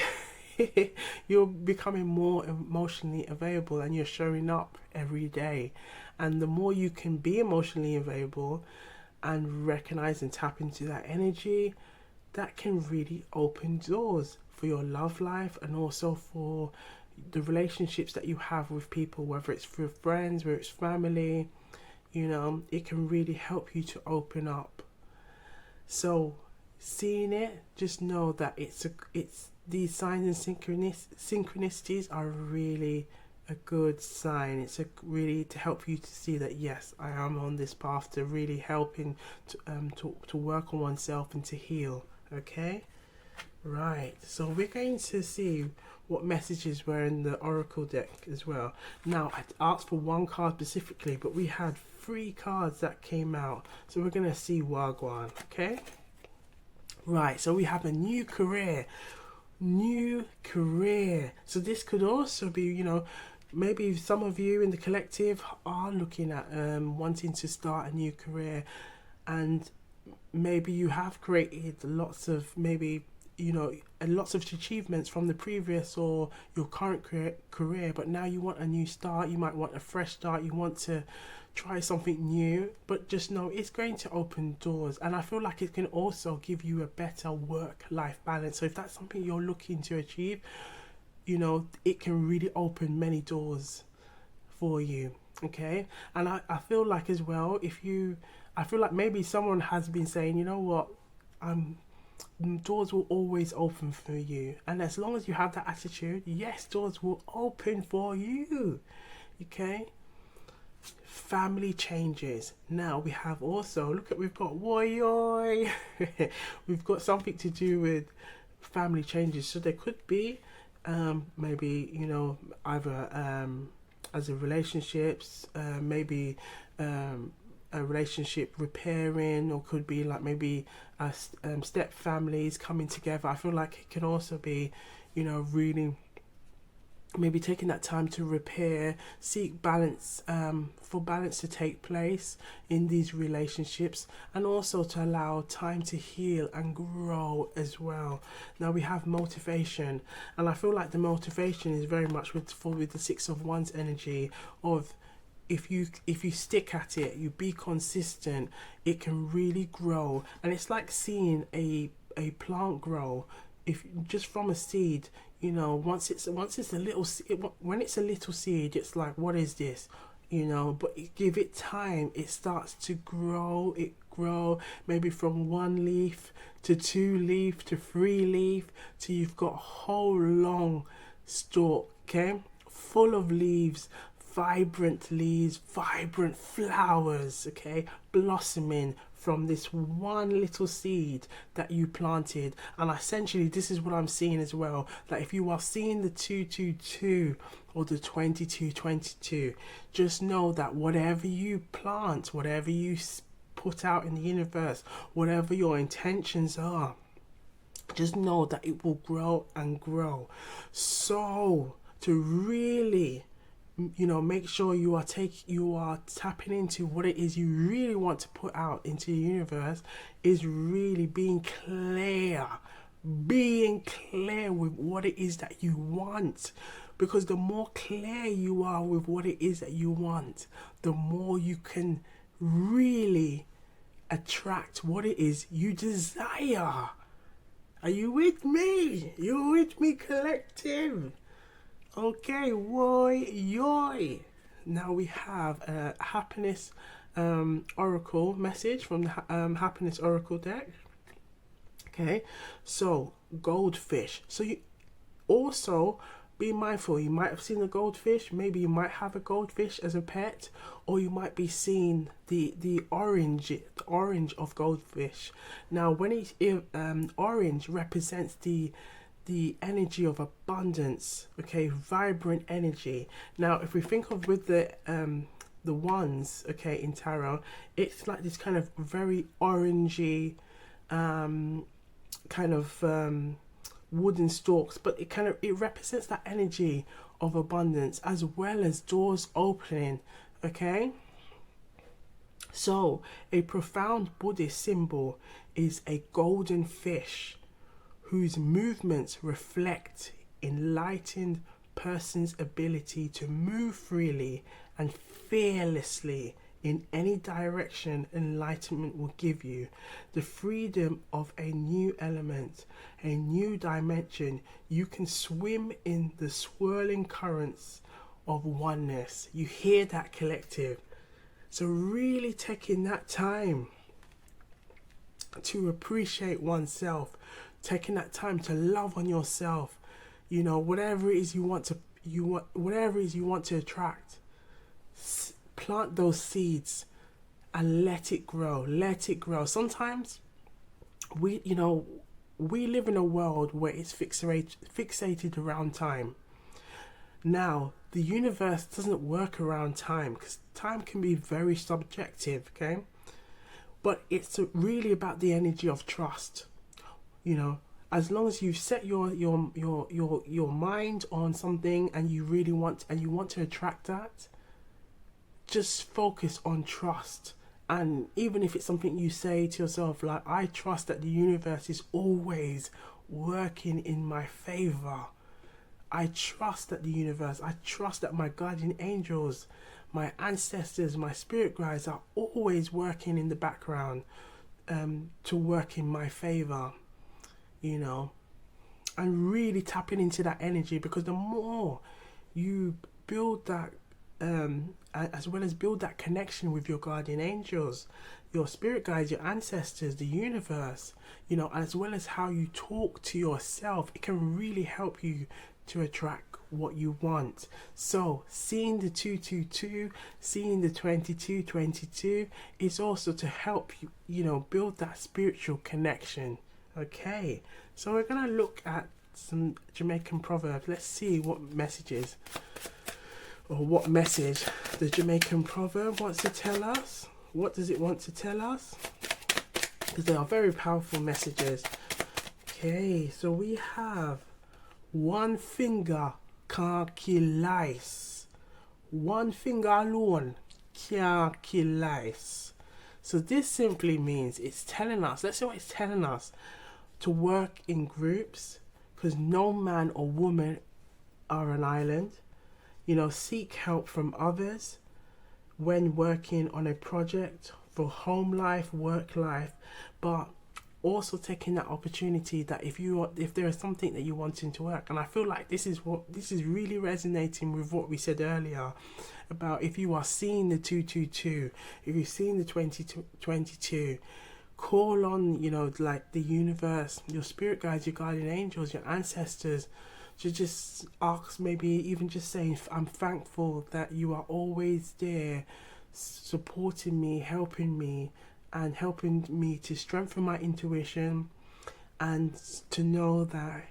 you're becoming more emotionally available, and you're showing up every day. And the more you can be emotionally available and recognize and tap into that energy, that can really open doors for your love life, and also for the relationships that you have with people, whether it's through friends, whether it's family. It can really help you to open up. So seeing it, just know that it's these signs and synchronicities are really a good sign. It's a really to help you to see that yes, I am on this path to really helping to work on oneself and to heal. Okay, right. So we're going to see what messages were in the oracle deck as well. Now I asked for one card specifically, but we had 3 cards that came out, so we're gonna see Wagwan. Okay, right. So we have a new career. So this could also be, maybe some of you in the collective are looking at wanting to start a new career, and maybe you have created lots of lots of achievements from the previous or your current career, but now you want a new start. You might want a fresh start. You want to try something new, but just know it's going to open doors, and I feel like it can also give you a better work-life balance. So if that's something you're looking to achieve, it can really open many doors for you. Okay, and I feel like as well, I feel like maybe someone has been saying, you know what, doors will always open for you, and as long as you have that attitude, yes, doors will open for you. Okay, family changes. Now we have also, we've got woy we've got something to do with family changes. So there could be maybe either as a relationships, maybe a relationship repairing, or could be like maybe step families coming together. I feel like it can also be really maybe taking that time to repair, seek balance, for balance to take place in these relationships, and also to allow time to heal and grow as well. Now we have motivation, and I feel like the motivation is very much with the 6 of Wands energy of, if you stick at it, you be consistent, it can really grow. And it's like seeing a plant grow. If just from a seed, once it's a little, when it's a little seed, it's like, what is this? But give it time, it starts to grow. It grow maybe from 1 leaf to 2 leaf to 3 leaf, till you've got a whole long stalk, okay, full of leaves, vibrant flowers, okay, blossoming from this one little seed that you planted. And essentially this is what I'm seeing as well, that if you are seeing the 222 or the 2222, just know that whatever you plant, whatever you put out in the universe, whatever your intentions are, just know that it will grow and grow. So to really make sure you are tapping into what it is you really want to put out into the universe, is really being clear with what it is that you want. Because the more clear you are with what it is that you want, the more you can really attract what it is you desire. Are you with me? You're with me, collective? Okay, yoy. Now we have a happiness oracle message from the happiness oracle deck. Okay, so goldfish. So you also be mindful. You might have seen a goldfish. Maybe you might have a goldfish as a pet, or you might be seeing the orange of goldfish. Now, when it's orange, represents the energy of abundance, okay, vibrant energy. Now if we think of with the wands, okay, in tarot, it's like this kind of very orangey kind of wooden stalks, but it represents that energy of abundance as well as doors opening. Okay, so a profound Buddhist symbol is a golden fish whose movements reflect enlightened person's ability to move freely and fearlessly in any direction enlightenment will give you. The freedom of a new element, a new dimension. You can swim in the swirling currents of oneness. You hear that, collective? So really taking that time to appreciate oneself, taking that time to love on yourself, you know, whatever it is you want to attract, plant those seeds and let it grow. Sometimes we live in a world where it's fixated around time. Now, the universe doesn't work around time, because time can be very subjective, okay? But it's really about the energy of trust. You know, as long as you set your mind on something and you really want to attract that, just focus on trust. And even if it's something you say to yourself, like, I trust that the universe is always working in my favor. I trust that I trust that my guardian angels, my ancestors, my spirit guides are always working in the background to work in my favor, you know. And really tapping into that energy, because the more you build that, as well as build that connection with your guardian angels, your spirit guides, your ancestors, the universe, you know, as well as how you talk to yourself, it can really help you to attract what you want. So seeing the 222, seeing the 2222 is also to help you, you know, build that spiritual connection. Okay, so we're gonna look at some Jamaican proverbs. Let's see what messages or what message the Jamaican proverb wants to tell us. What does it want to tell us? Because they are very powerful messages. Okay, so we have one finger can't kill lice. One finger alone can't kill lice. So this simply means it's telling us, let's see what it's telling us, to work in groups, because no man or woman are an island. You know, seek help from others when working on a project for home life, work life, but also taking that opportunity that if there is something that you want into work. And I feel like this is really resonating with what we said earlier about if you are seeing the 222, if you're seeing the 2022, call on, you know, like the universe, your spirit guides, your guardian angels, your ancestors, to just ask, maybe even just saying, I'm thankful that you are always there supporting me, helping me, and helping me to strengthen my intuition, and to know that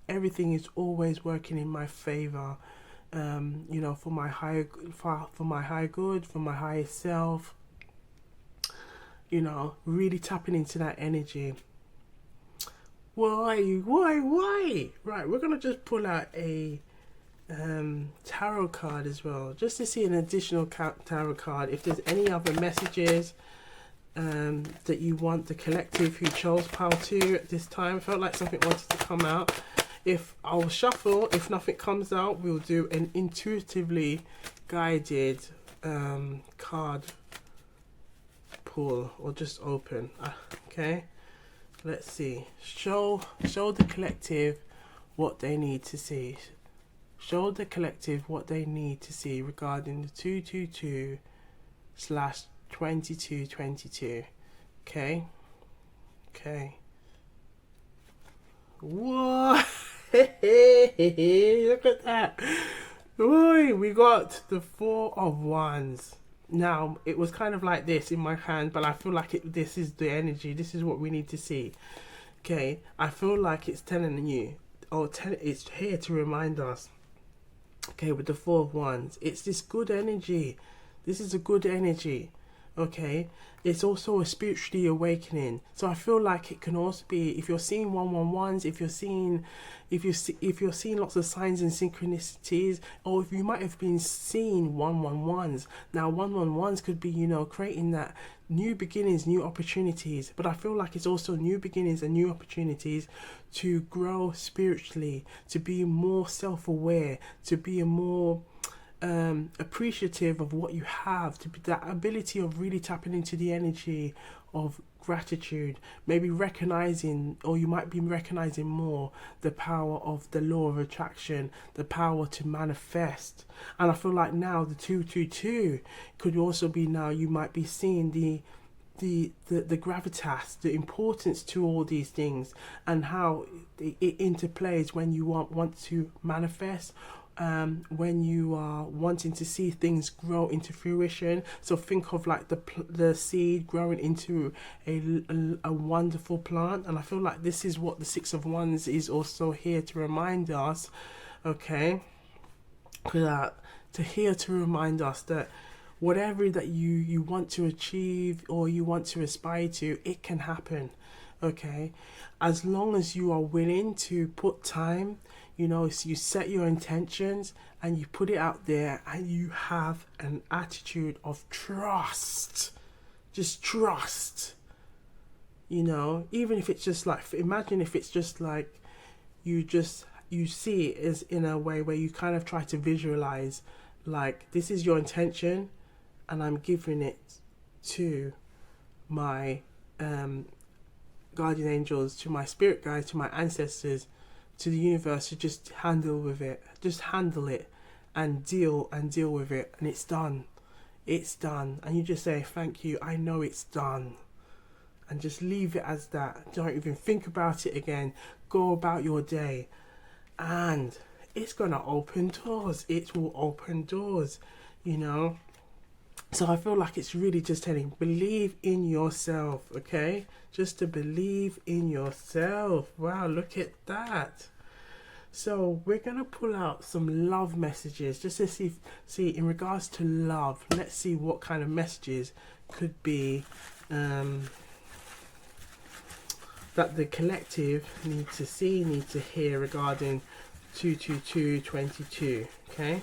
everything is always working in my favor, you know, for my higher good, for my higher self, you know, really tapping into that energy. Why? Right, we're gonna just pull out a tarot card as well, just to see an additional tarot card. If there's any other messages that you want the collective who chose pile 2 at this time, I felt like something wanted to come out. If I'll shuffle, if nothing comes out, we'll do an intuitively guided card pull, or just open. Okay, let's see. Show the collective what they need to see. Show the collective what they need to see regarding the 222/2222. Okay. Whoa! Look at that. Boy, we got the 4 of Wands. Now, it was kind of like this in my hand, but I feel like this is the energy. This is what we need to see. Okay, I feel like it's telling you, it's here to remind us. Okay, with the 4 of Wands, it's this good energy. This is a good energy. Okay, it's also a spiritually awakening. So I feel like it can also be, if you're seeing 111s, if you're seeing lots of signs and synchronicities, or if you might have been seeing 111s. Now 111s could be, creating that new beginnings, new opportunities. But I feel like it's also new beginnings and new opportunities to grow spiritually, to be more self-aware, to be a more appreciative of what you have, to be that ability of really tapping into the energy of gratitude, maybe recognizing, or you might be recognizing more, the power of the law of attraction, the power to manifest. And I feel like now the 222 could also be, now you might be seeing the gravitas, the importance to all these things, and how it interplays when you want to manifest, when you are wanting to see things grow into fruition. So think of like the seed growing into a wonderful plant. And I feel like this is what the Six of Wands is also here to remind us, okay, to remind us that whatever that you want to achieve or you want to aspire to, it can happen, okay, as long as you are willing to put time. So you set your intentions and you put it out there, and you have an attitude of trust. Just trust. Even if it's just like, imagine if it's just like you see it as in a way where you kind of try to visualize, like, this is your intention and I'm giving it to my guardian angels, to my spirit guides, to my ancestors, to the universe, to just handle it and deal with it, and it's done. And you just say, thank you, I know it's done, and just leave it as that. Don't even think about it again. Go about your day, and it's gonna open doors. It will open doors. So I feel like it's really just telling, believe in yourself, okay? Just to believe in yourself. Wow, look at that. So we're going to pull out some love messages just to see in regards to love. Let's see what kind of messages could be that the collective need to hear regarding 22222, okay?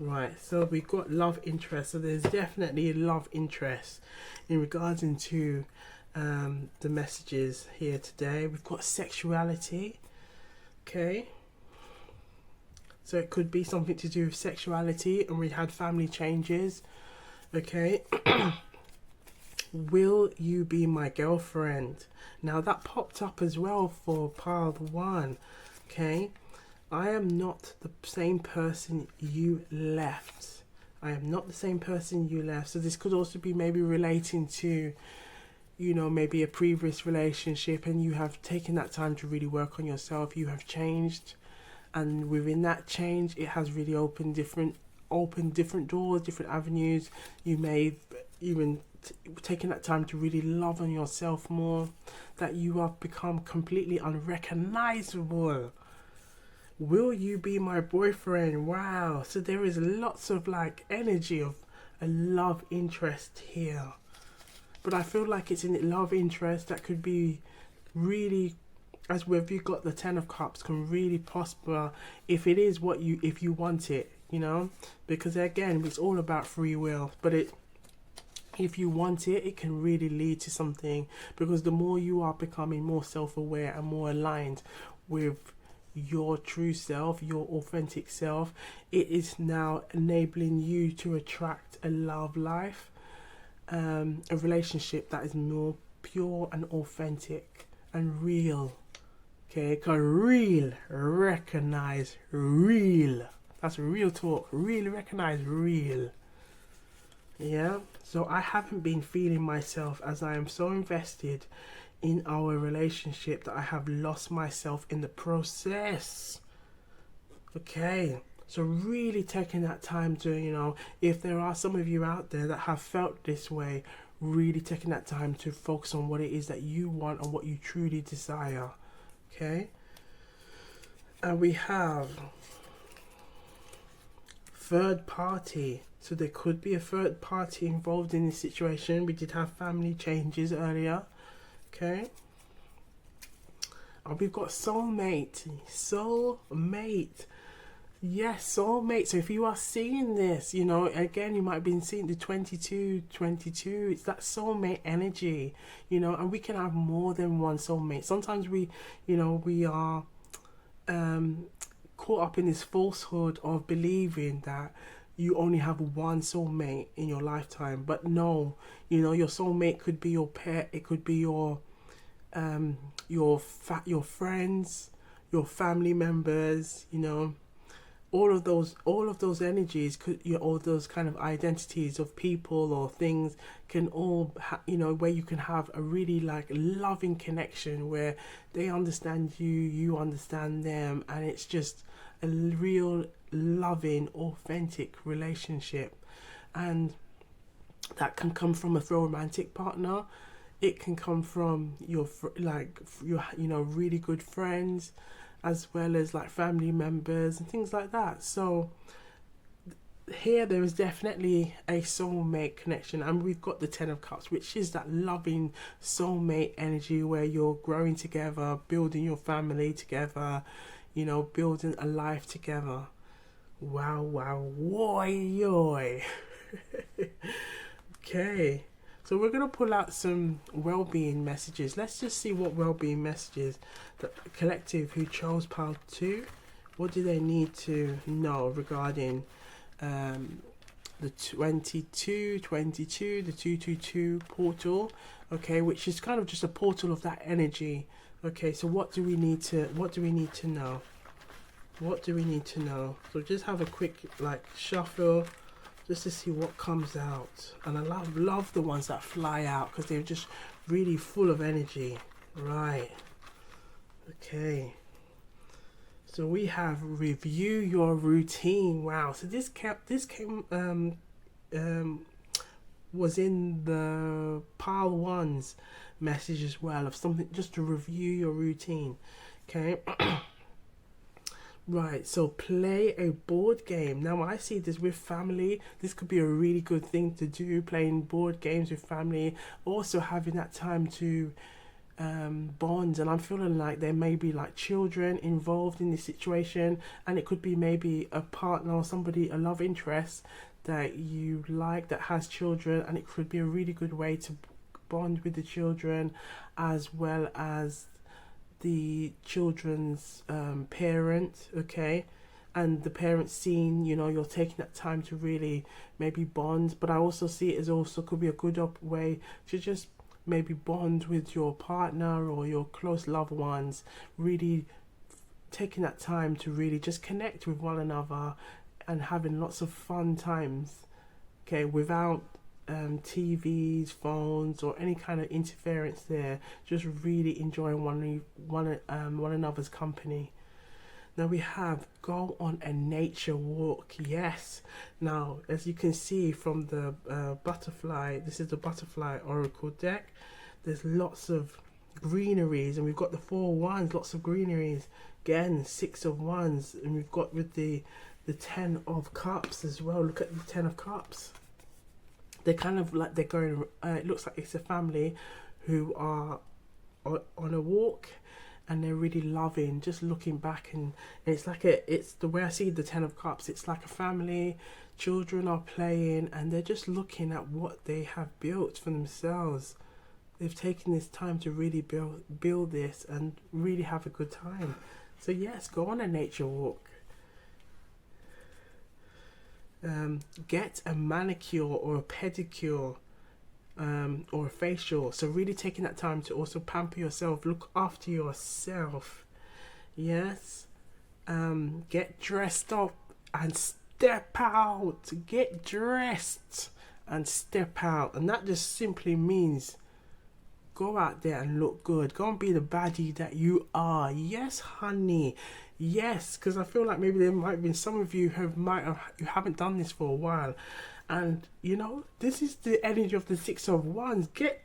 Right, so we've got love interest. So there's definitely a love interest in regards into the messages here today. We've got sexuality, okay? So it could be something to do with sexuality, and we had family changes, okay? Will you be my girlfriend? Now that popped up as well for pile 1, okay? I am not the same person you left. I am not the same person you left. So this could also be maybe relating to, maybe a previous relationship, and you have taken that time to really work on yourself. You have changed, and within that change, it has really opened different doors, different avenues. You may even taken that time to really love on yourself more, that you have become completely unrecognizable. Will you be my boyfriend? Wow. So there is lots of like energy of a love interest here. But I feel like it's in love interest that could be really, as whether you got the 10 of Cups, can really prosper if it is if you want it, because again, it's all about free will. But if you want it, it can really lead to something, because the more you are becoming more self-aware and more aligned with your true self, your authentic self, it is now enabling you to attract a love life, a relationship that is more pure and authentic and real. Okay, because real, recognize real. That's real talk. Really recognize real. Yeah, so I haven't been feeling myself, as I am so invested in our relationship that I have lost myself in the process. Okay, so really taking that time to, if there are some of you out there that have felt this way, really taking that time to focus on what it is that you want and what you truly desire. Okay, and we have third party. So there could be a third party involved in this situation. We did have family changes earlier. Okay. Oh, we've got soulmate. Soulmate. Yes, soulmate. So if you are seeing this, you know, again, you might have been seeing the 22. It's that soulmate energy, you know, and we can have more than one soulmate. Sometimes we, you know, we are caught up in this falsehood of believing that you only have one soulmate in your lifetime. But no, you know, your soulmate could be your pet. It could be your friends, your family members, you know. All of those energies could, you know, all those kind of identities of people or things can all you know, where you can have a really like loving connection where they understand you, you understand them, and it's just a real loving authentic relationship. And that can come from a romantic partner, it can come from your you know, really good friends, as well as like family members and things like that. So here there is definitely a soulmate connection, and we've got the 10 of Cups, which is that loving soulmate energy where you're growing together, building your family together, you know, building a life together. Wow, woy. Okay, so we're going to pull out some well-being messages. Let's just see what well-being messages the collective who chose pile 2, what do they need to know regarding the 22, the 222 portal, okay, which is kind of just a portal of that energy. Okay, so what do we need to know? So just have a quick like shuffle just to see what comes out. And I love the ones that fly out because they're just really full of energy. Right. Okay. So we have review your routine. Wow. So this came was in the pile 1's message as well, of something just to review your routine. Okay. Right, so play a board game. Now I see this with family. This could be a really good thing to do, playing board games with family. Also having that time to bond. And I'm feeling like there may be like children involved in this situation, and it could be maybe a partner or somebody, a love interest that you like that has children, and it could be a really good way to bond with the children, as well as the children's parent. Okay, and the parents seeing, you know, you're taking that time to really maybe bond. But I also see it as also could be a good way to just maybe bond with your partner or your close loved ones, really taking that time to really just connect with one another and having lots of fun times, okay, without TVs, phones, or any kind of interference there. Just really enjoying one another's company. Now we have go on a nature walk. Yes. Now, as you can see from the butterfly, this is the butterfly oracle deck. There's lots of greeneries, and we've got the 4 wands, lots of greeneries. Again, 6 of wands, and we've got with the 10 of cups as well. Look at the 10 of cups. They're kind of like they're going, it looks like it's a family who are on a walk, and they're really loving, just looking back, and it's like it's the way I see the 10 of cups, it's like a family, children are playing, and they're just looking at what they have built for themselves. They've taken this time to really build this and really have a good time. So yes, go on a nature walk. Get a manicure or a pedicure, or a facial. So really taking that time to also pamper yourself, look after yourself. Yes. Get dressed up and step out. Get dressed and step out. And that just simply means go out there and look good. Go and be the baddie that you are. Yes, honey. Yes, because I feel like maybe there might have been some of you who haven't done this for a while, and you know, this is the energy of the 6 of wands. Get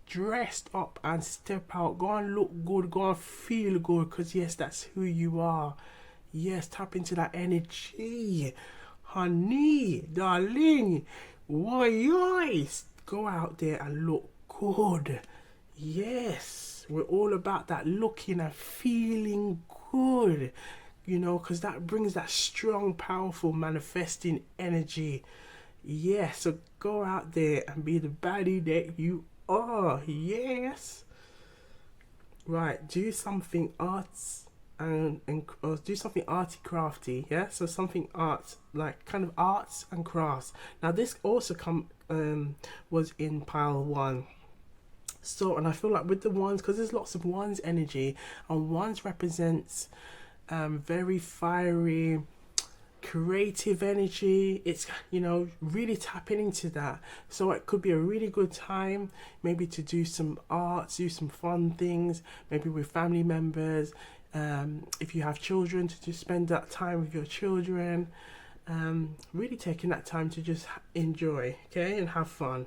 dressed up and step out. Go and look good. Go and feel good, because yes, that's who you are. Yes, tap into that energy, honey, darling, why yours? Go out there and look good. Yes, we're all about that looking and feeling good, because that brings that strong, powerful, manifesting energy. Yes, so go out there and be the baddie that you are. Yes. Right, do something arts and or do something arty crafty, yeah. So something arts, like kind of arts and crafts. Now this also was in pile one. So, and I feel like with the ones, because there's lots of ones energy, and ones represents very fiery, creative energy. It's, really tapping into that. So it could be a really good time maybe to do some arts, do some fun things, maybe with family members. If you have children, to just spend that time with your children. Really taking that time to just enjoy, okay, and have fun.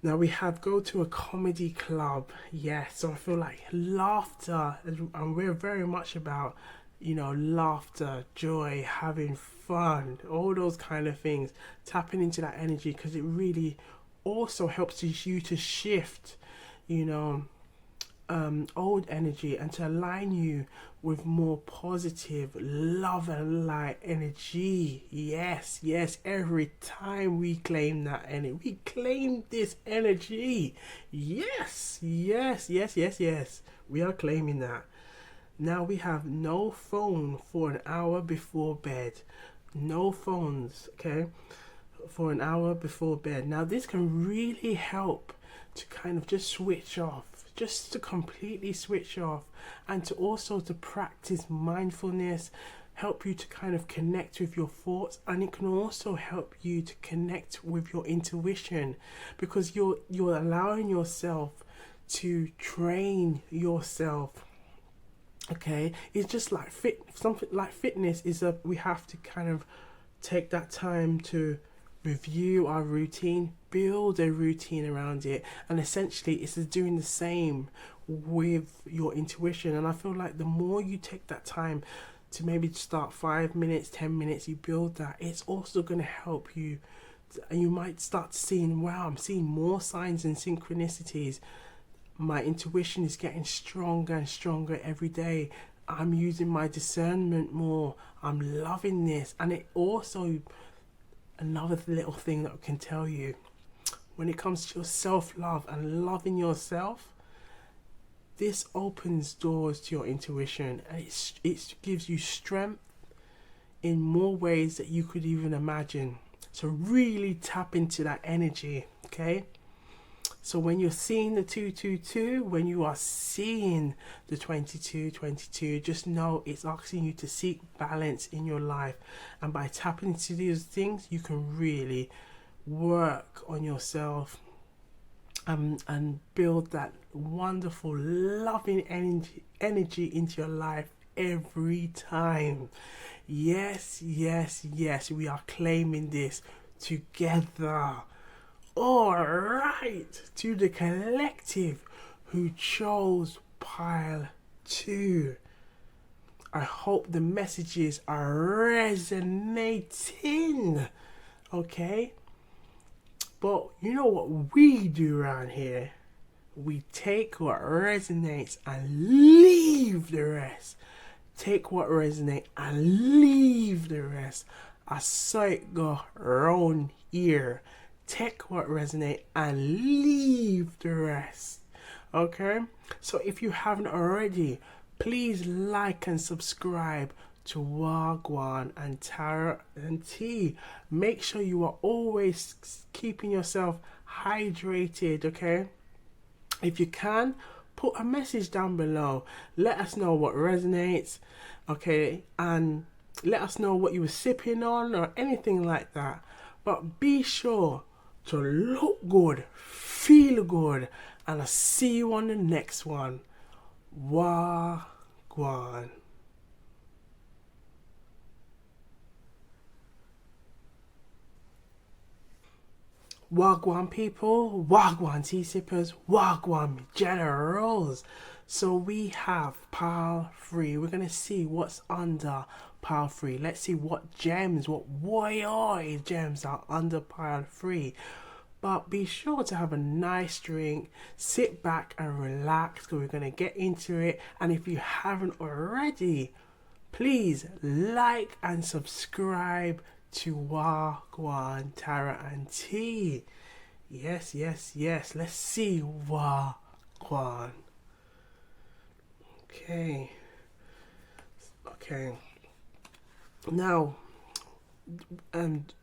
Now we have go to a comedy club. Yeah, so I feel like laughter, and we're very much about, laughter, joy, having fun, all those kind of things, tapping into that energy, because it really also helps you to shift, old energy, and to align you with more positive love and light energy. Yes, yes, every time we claim that energy, we claim this energy. Yes, yes, yes, yes, yes, we are claiming that. Now we have no phone for an hour before bed. No phones, okay, for an hour before bed. Now this can really help to kind of just switch off, just to completely switch off, and to also to practice mindfulness, help you to kind of connect with your thoughts, and it can also help you to connect with your intuition, because you're allowing yourself to train yourself. Okay, it's just like something like fitness is we have to kind of take that time to review our routine, build a routine around it, and essentially it's doing the same with your intuition. And I feel like the more you take that time to maybe start 5 minutes, 10 minutes, you build that, it's also going to help you, and you might start seeing, wow, I'm seeing more signs and synchronicities. My intuition is getting stronger and stronger every day. I'm using my discernment more. I'm loving this. And it also, another little thing that I can tell you, when it comes to your self-love and loving yourself, this opens doors to your intuition, and it gives you strength in more ways that you could even imagine. So really tap into that energy, okay? So when you're seeing the 222, when you are seeing the 2222, just know it's asking you to seek balance in your life. And by tapping into these things, you can really work on yourself, and build that wonderful, loving energy into your life every time. Yes, yes, yes, we are claiming this together. All right, to the collective who chose pile 2. I hope the messages are resonating. Okay? But you know what we do around here? We take what resonates and leave the rest. Take what resonates and leave the rest. I saw it go round here. Take what resonates and leave the rest. Okay? So if you haven't already, please like and subscribe to Wagwantarotandtea. Make sure you are always keeping yourself hydrated, okay? If you can, put a message down below. Let us know what resonates, okay? And let us know what you were sipping on or anything like that. But be sure to look good, feel good, and I'll see you on the next one. Wagwan. Wagwan people, Wagwan tea sippers, Wagwan generals. So we have pile 3. We're going to see what's under pile 3. Let's see what gems, what warrior gems are under pile 3. But be sure to have a nice drink, sit back and relax because we're going to get into it. And if you haven't already, please like and subscribe to Wagwantarotandtea. Yes, yes, yes. Let's see Wagwan. Okay. Okay. Now,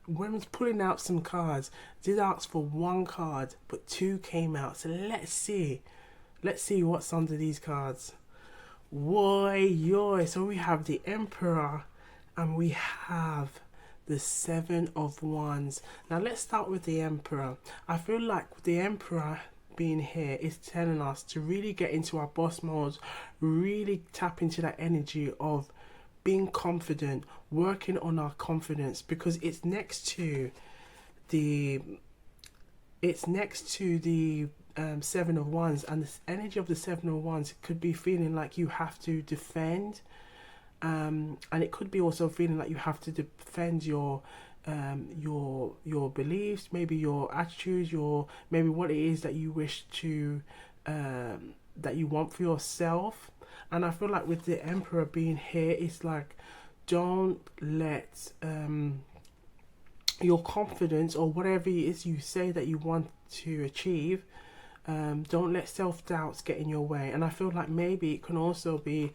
when I was pulling out some cards, did ask for 1 card, but 2 came out. So let's see. Let's see what's under these cards. Yo. So we have the Emperor and we have the 7 of Wands. Now let's start with the Emperor. I feel like the Emperor being here is telling us to really get into our boss modes, really tap into that energy of being confident, working on our confidence, because it's next to the 7 of Wands, and the energy of the 7 of Wands could be feeling like you have to defend, and it could be also feeling like you have to defend your beliefs, maybe your attitudes, maybe what it is that you wish to that you want for yourself. And I feel like with the Emperor being here, it's like, don't let your confidence or whatever it is you say that you want to achieve, don't let self-doubts get in your way. And I feel like maybe it can also be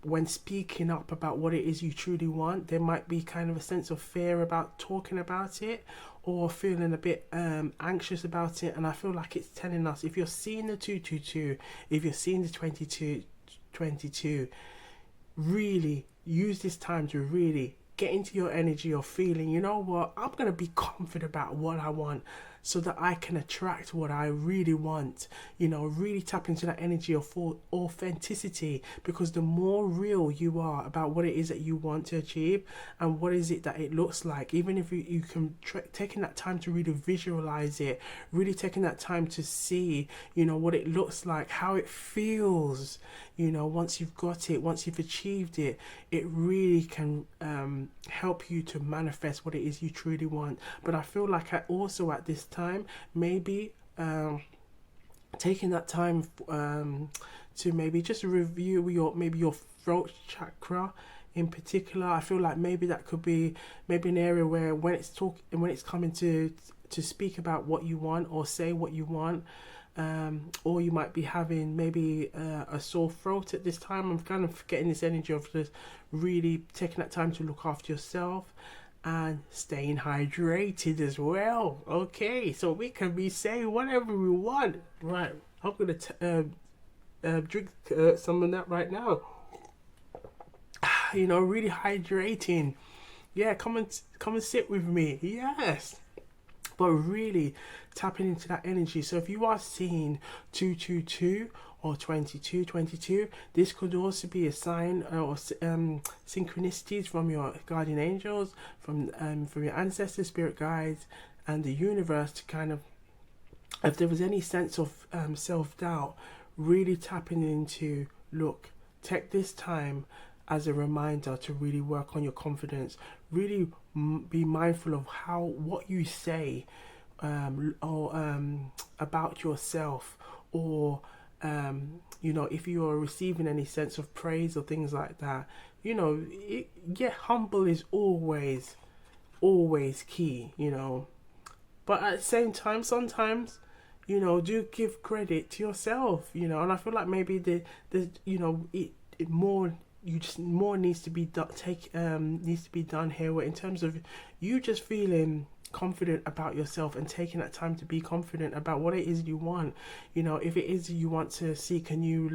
when speaking up about what it is you truly want, there might be kind of a sense of fear about talking about it, or feeling a bit anxious about it. And I feel like it's telling us, if you're seeing the 222, if you're seeing the 22, really use this time to really get into your energy of feeling, you know what, I'm going to be confident about what I want so that I can attract what I really want. You know, really tap into that energy of authenticity, because the more real you are about what it is that you want to achieve and what is it that it looks like, even if you can taking that time to really visualize it, really taking that time to see, you know, what it looks like, how it feels, you know, once you've got it, once you've achieved it, it really can help you to manifest what it is you truly want. But I feel like also at this time, maybe taking that time to maybe just review your throat chakra in particular. I feel like maybe that could be maybe an area where when it's coming to speak about what you want or say what you want, or you might be having maybe a sore throat at this time. I'm kind of getting this energy of just really taking that time to look after yourself and staying hydrated as well. Okay, so we can be saying whatever we want. Right, I'm gonna drink some of that right now. You know, really hydrating. Yeah, come and sit with me. Yes. But really tapping into that energy. So if you are seeing 222 or 22, this could also be a sign or synchronicities from your guardian angels, from your ancestors, spirit guides, and the universe to kind of, if there was any sense of self-doubt, really tapping into, look, take this time as a reminder to really work on your confidence, really be mindful of what you say or about yourself, or you know, if you are receiving any sense of praise or things like that, you know, humble is always key, you know. But at the same time, sometimes, you know, do give credit to yourself, you know. And I feel like maybe the you know, more needs to be done here, where in terms of you just feeling confident about yourself and taking that time to be confident about what it is you want. You know, if it is you want to seek a new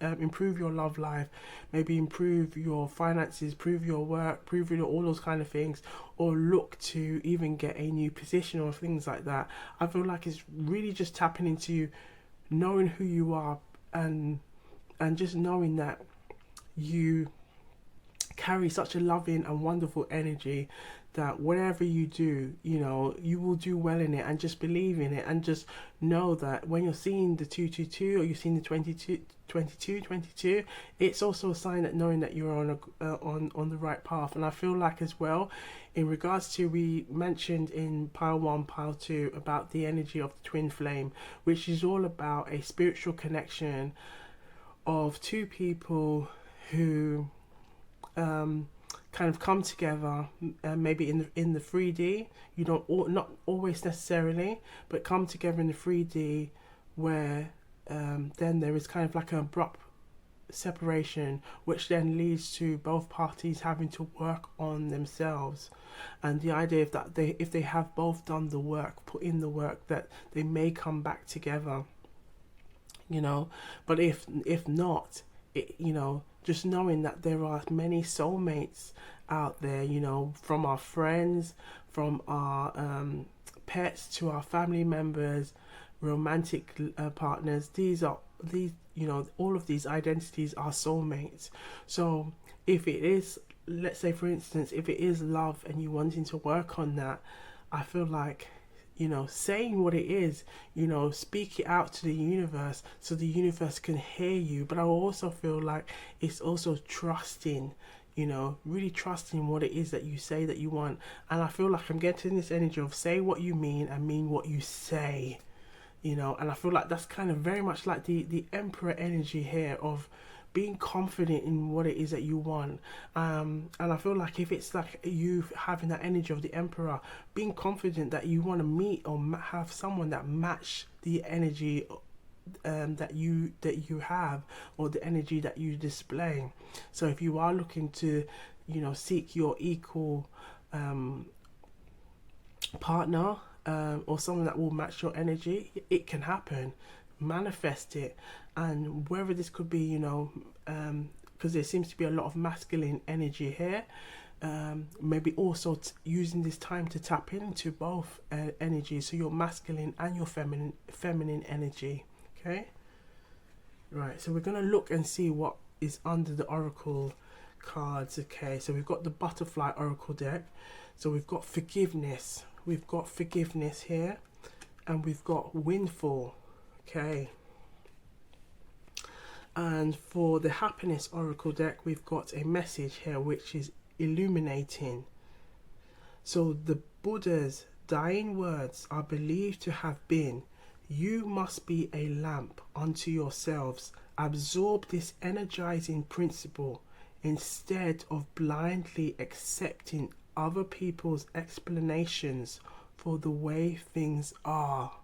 improve your love life, maybe improve your finances, improve your work, improve all those kind of things, or look to even get a new position or things like that. I feel like it's really just tapping into knowing who you are, and just knowing that you carry such a loving and wonderful energy that whatever you do, you know, you will do well in it, and just believe in it, and just know that when you're seeing the 222 or you're seeing the 22, it's also a sign that knowing that you're on on the right path. And I feel like as well, in regards to, we mentioned in pile 1, pile 2 about the energy of the twin flame, which is all about a spiritual connection of two people who kind of come together, maybe in the 3D. You don't not always necessarily, but come together in the 3D, where then there is kind of like an abrupt separation, which then leads to both parties having to work on themselves. And the idea of that, if they have both done the work, put in the work, that they may come back together, you know. But if not, you know, just knowing that there are many soulmates out there, you know, from our friends, from our pets, to our family members, romantic partners. These, you know, all of these identities are soulmates. So if it is, let's say for instance, if it is love and you wanting to work on that, I feel like, you know, saying what it is, you know, speak it out to the universe so the universe can hear you. But I also feel like it's also trusting, you know, really trusting what it is that you say that you want. And I feel like I'm getting this energy of say what you mean and mean what you say, you know. And I feel like that's kind of very much like the emperor energy here of being confident in what it is that you want. And I feel like if it's like you having that energy of the emperor, being confident that you want to meet or have someone that match the energy that you have, or the energy that you display. So if you are looking to, you know, seek your equal partner, or someone that will match your energy, it can happen. Manifest it. And whether this could be, you know, because there seems to be a lot of masculine energy here, maybe also using this time to tap into both energies, so your masculine and your feminine energy. Okay, right, so we're going to look and see what is under the oracle cards. Okay, so we've got the butterfly oracle deck. So we've got forgiveness here, and we've got windfall. Okay, and for the happiness oracle deck, we've got a message here which is illuminating. So the Buddha's dying words are believed to have been, "You must be a lamp unto yourselves. Absorb this energizing principle instead of blindly accepting other people's explanations for the way things are."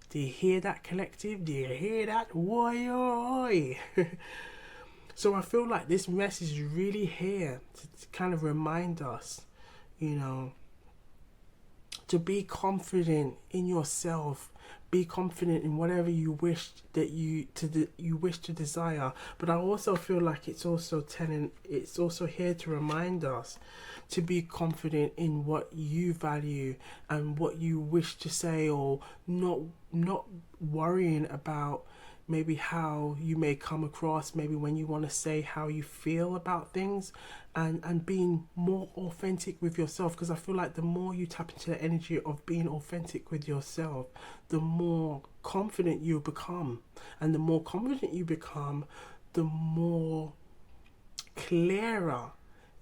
Do you hear that, collective? Do you hear that? Woi, So I feel like this message is really here to kind of remind us, you know, to be confident in yourself. Be confident in whatever you wish that you wish to desire. But I also feel like it's also here to remind us to be confident in what you value and what you wish to say, or not worrying about maybe how you may come across, maybe when you want to say how you feel about things, and being more authentic with yourself. Because I feel like the more you tap into the energy of being authentic with yourself, the more confident you become. And the more confident you become, the more clearer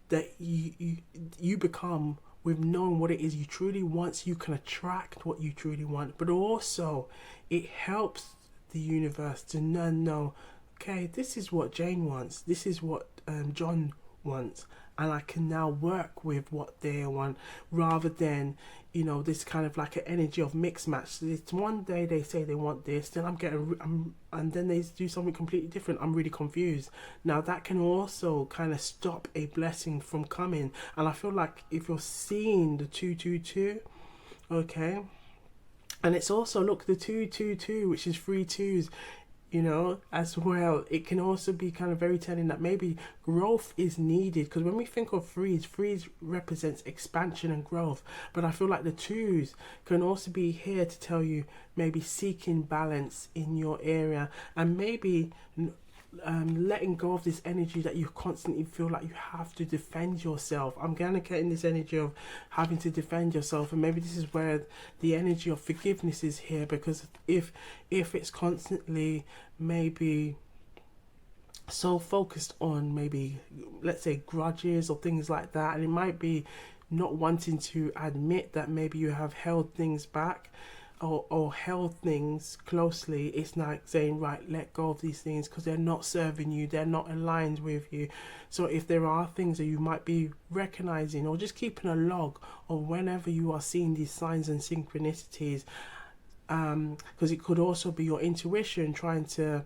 that you become with knowing what it is you truly want, so you can attract what you truly want. But also it helps the universe to know, okay, this is what Jane wants, this is what John wants, and I can now work with what they want, rather than, you know, this kind of like an energy of mixed match. It's one day they say they want this, then and then they do something completely different. I'm really confused. Now that can also kind of stop a blessing from coming. And I feel like if you're seeing the 222, okay, and it's also, look, the 222, which is 3 twos, you know, as well. It can also be kind of very telling that maybe growth is needed. Because when we think of threes represents expansion and growth. But I feel like the twos can also be here to tell you maybe seeking balance in your area. And maybe letting go of this energy that you constantly feel like you have to defend yourself. I'm gonna get in this energy of having to defend yourself, and maybe this is where the energy of forgiveness is here, because if it's constantly maybe so focused on maybe, let's say, grudges or things like that, and it might be not wanting to admit that maybe you have held things back, or held things closely. It's like saying, right, let go of these things because they're not serving you, they're not aligned with you. So if there are things that you might be recognizing, or just keeping a log of whenever you are seeing these signs and synchronicities, because it could also be your intuition trying to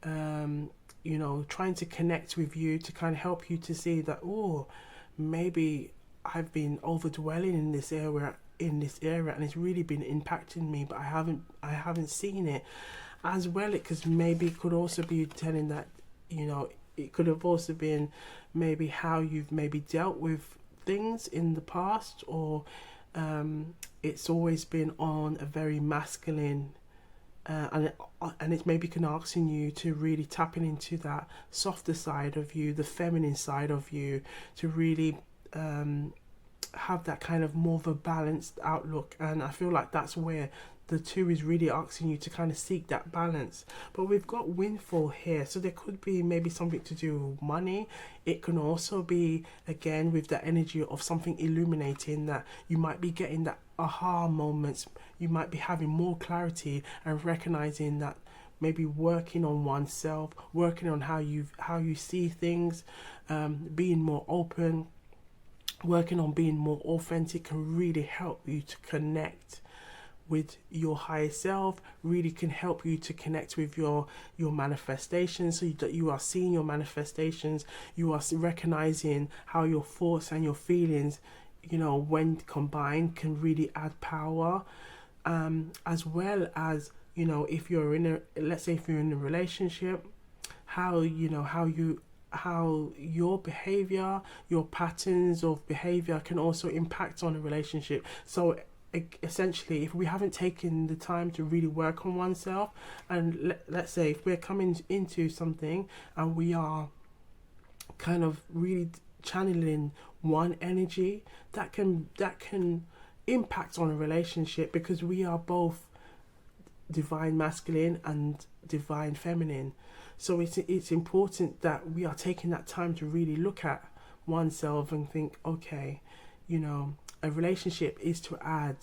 trying to connect with you to kind of help you to see that, oh, maybe I've been overdwelling in this area, and it's really been impacting me, but I haven't seen it as well. It because maybe it could also be telling that, it could have also been maybe how you've maybe dealt with things in the past, or it's always been on a very masculine, and it's maybe asking you to really tapping into that softer side of you, the feminine side of you, to really have that kind of more of a balanced outlook. And I feel like that's where the two is really asking you to kind of seek that balance. But we've got windfall here, so there could be maybe something to do with money. It can also be, again, with that energy of something illuminating, that you might be getting that aha moments, you might be having more clarity and recognizing that maybe working on oneself, working on how you see things, being more open, working on being more authentic can really help you to connect with your higher self, really can help you to connect with your manifestations, so that you are seeing your manifestations, you are recognizing how your thoughts and your feelings, when combined, can really add power, as well as, if you're let's say if you're in a relationship, how your behavior, your patterns of behavior can also impact on a relationship. So essentially, if we haven't taken the time to really work on oneself, and let's say if we're coming into something and we are kind of really channeling one energy, that can impact on a relationship, because we are both divine masculine and divine feminine. So it's important that we are taking that time to really look at oneself and think, okay, a relationship is to add.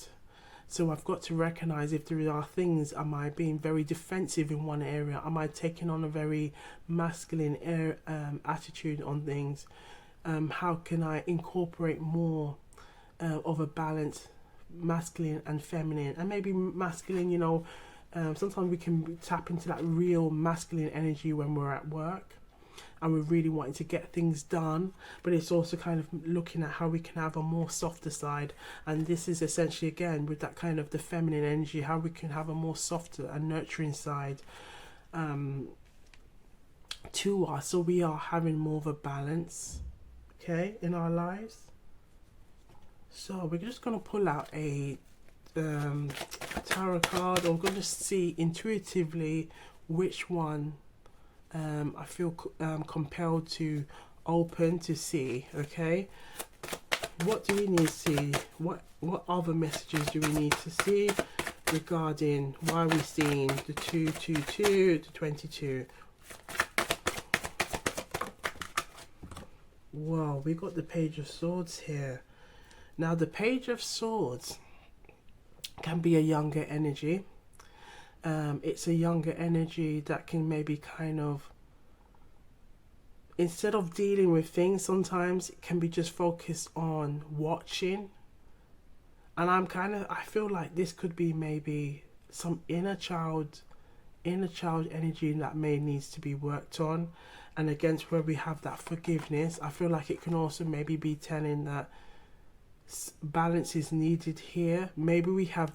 So I've got to recognize if there are things, am I being very defensive in one area? Am I taking on a very masculine attitude on things? How can I incorporate more of a balance, masculine and feminine? And maybe masculine, sometimes we can tap into that real masculine energy when we're at work and we're really wanting to get things done, but it's also kind of looking at how we can have a more softer side. And this is essentially, again, with that kind of the feminine energy, how we can have a more softer and nurturing side to us, so we are having more of a balance, okay, in our lives. So we're just going to pull out a tarot card. I'm going to see intuitively which one I feel compelled to open to see. Okay, what do we need to see? What other messages do we need to see regarding why we're seeing the 222, the 22? Wow, we got the Page of Swords here. Now the Page of Swords can be a younger energy. It's a younger energy that can maybe kind of, instead of dealing with things, sometimes it can be just focused on watching. And I feel like this could be maybe some inner child energy that may needs to be worked on. And against where we have that forgiveness, I feel like it can also maybe be telling that balance is needed here. Maybe we have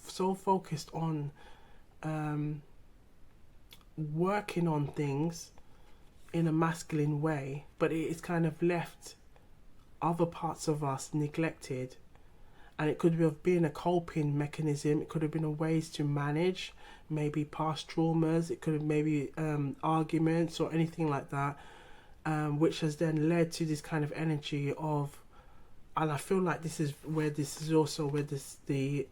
so focused on working on things in a masculine way, but it is kind of left other parts of us neglected. and it could have been a coping mechanism. It could have been a ways to manage maybe past traumas. It could have maybe arguments or anything like that, which has then led to this kind of energy of, and I feel like this is also where the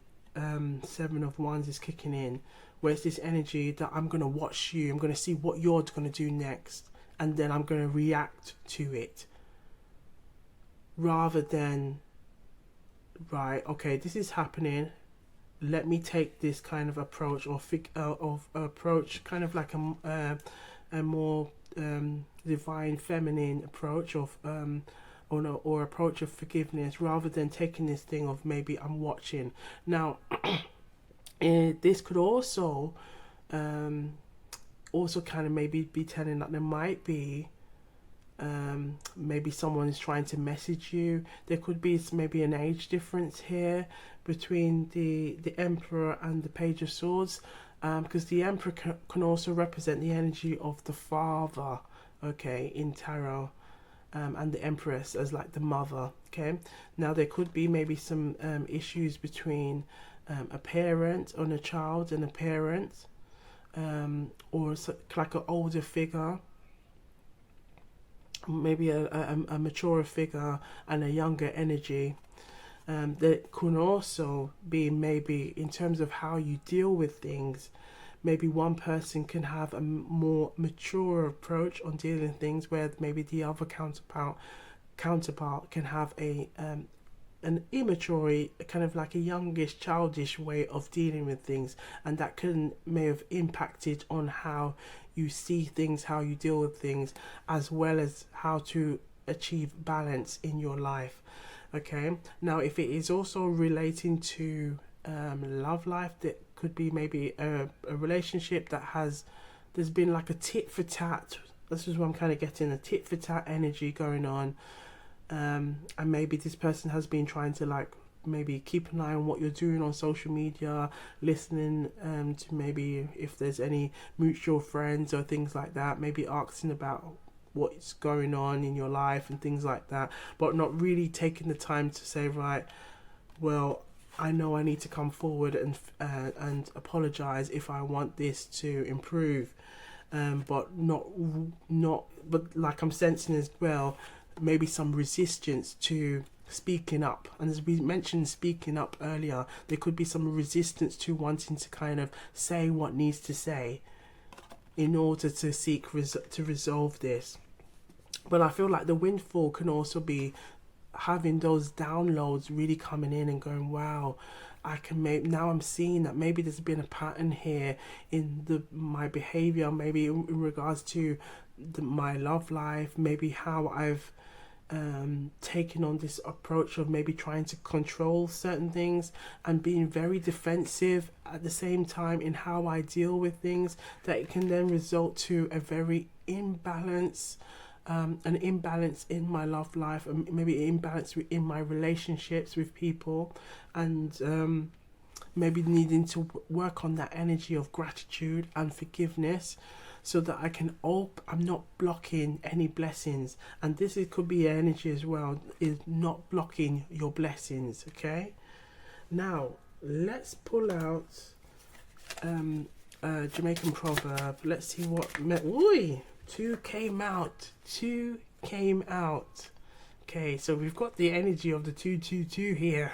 Seven of Wands is kicking in, where it's this energy that I'm going to watch you, I'm going to see what you're going to do next, and then I'm going to react to it, rather than, right, okay, this is happening, let me take this kind of approach, or approach kind of like a more divine feminine approach of or approach of forgiveness, rather than taking this thing of maybe I'm watching. Now this could also kind of maybe be telling that there might be maybe someone is trying to message you. There could be maybe an age difference here between the Emperor and the Page of Swords, because the Emperor can also represent the energy of the father, okay, in tarot, and the Empress as like the mother. Okay, now there could be maybe some issues between a parent and a child and a parent, or like an older figure, maybe a mature figure and a younger energy. That can also be maybe in terms of how you deal with things. Maybe one person can have a more mature approach on dealing with things, where maybe the other counterpart can have an immature, kind of like a youngish, childish way of dealing with things, and that may have impacted on how you see things, how you deal with things, as well as how to achieve balance in your life. Okay, now if it is also relating to love life, that could be maybe a relationship that there's been like a tit for tat. This is what I'm kind of getting, a tit for tat energy going on, and maybe this person has been trying to like maybe keep an eye on what you're doing on social media, listening to maybe if there's any mutual friends or things like that, maybe asking about what's going on in your life and things like that, but not really taking the time to say, right, well, I know I need to come forward and apologize if I want this to improve, but but like I'm sensing as well, maybe some resistance to speaking up. And as we mentioned speaking up earlier, there could be some resistance to wanting to kind of say what needs to say in order to seek to resolve this. But I feel like the windfall can also be having those downloads really coming in and going, wow, I can now I'm seeing that maybe there's been a pattern here in my behavior, maybe in regards to my love life, maybe how I've taken on this approach of maybe trying to control certain things and being very defensive at the same time in how I deal with things, that it can then result to a very an imbalance in my love life, and maybe an imbalance in my relationships with people, and maybe needing to work on that energy of gratitude and forgiveness, so that I'm not blocking any blessings. And this could be energy as well, is not blocking your blessings. Okay, now let's pull out Jamaican proverb. Let's see what two came out. Okay, so we've got the energy of the 222 here.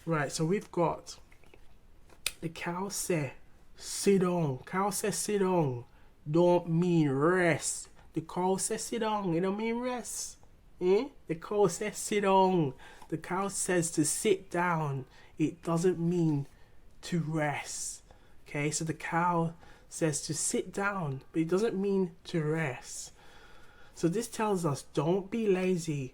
Right, so we've got the cow said sit on. Cow says sit on don't mean rest. The cow says sit on, it don't mean rest. The cow says sit on. The cow says to sit down. It doesn't mean to rest. Okay, so the cow says to sit down, but it doesn't mean to rest. So this tells us, don't be lazy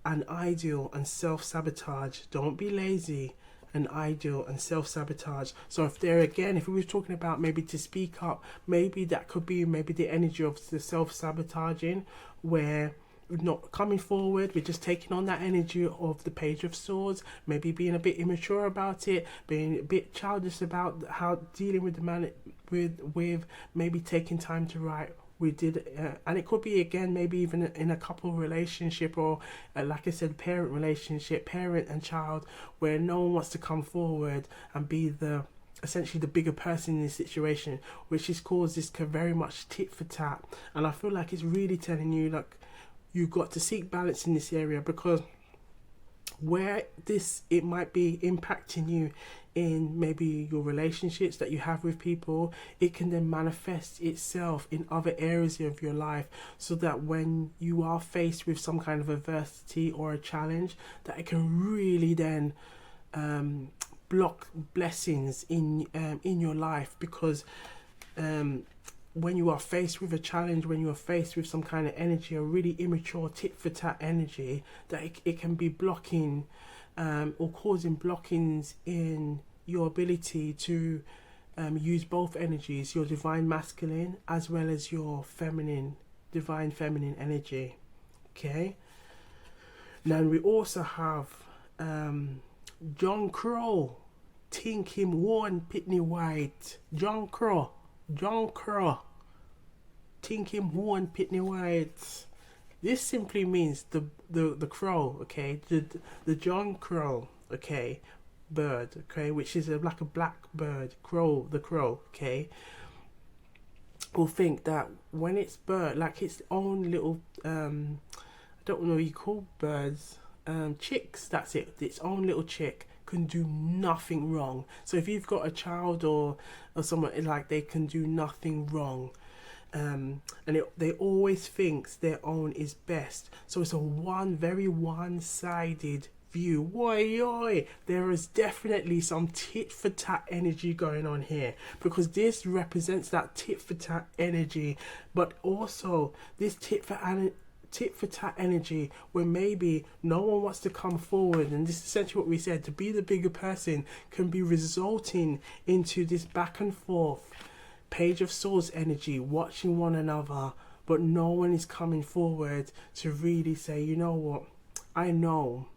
and idle and self-sabotage. Don't be lazy and idle and self-sabotage. So if we were talking about maybe to speak up, maybe that could be maybe the energy of the self-sabotaging, where we're not coming forward, we're just taking on that energy of the Page of Swords, maybe being a bit immature about it, being a bit childish about how dealing with the man, with maybe taking time to write we did, and it could be again maybe even in a couple relationship, or like I said, parent relationship, parent and child, where no one wants to come forward and be the essentially the bigger person in this situation, which is caused this very much tit for tat. And I feel like it's really telling you, like, you've got to seek balance in this area, because where this, it might be impacting you in maybe your relationships that you have with people, it can then manifest itself in other areas of your life, so that when you are faced with some kind of adversity or a challenge, that it can really then block blessings in your life. Because when you are faced with a challenge, when you are faced with some kind of energy, a really immature tit for tat energy, that it can be blocking or causing blockings in your ability to use both energies, your divine masculine as well as your feminine, divine feminine energy. Okay. Now we also have John Crow, Think Him Warn Pitney White. John Crow, Think Him Warn Pitney White. This simply means the crow, okay, the John Crow, okay, bird, okay, which is like a black bird, the crow, okay, will think that when it's bird, like its own little, I don't know what you call birds, chicks, that's it, its own little chick can do nothing wrong. So if you've got a child or someone, like, they can do nothing wrong. And they always thinks their own is best. So it's a very one-sided view. Oi, there is definitely some tit for tat energy going on here, because this represents that tit for tat energy, but also this tit for tat energy where maybe no one wants to come forward, and this is essentially what we said, to be the bigger person can be resulting into this back and forth Page of Swords energy, watching one another, but no one is coming forward to really say, you know what, I know,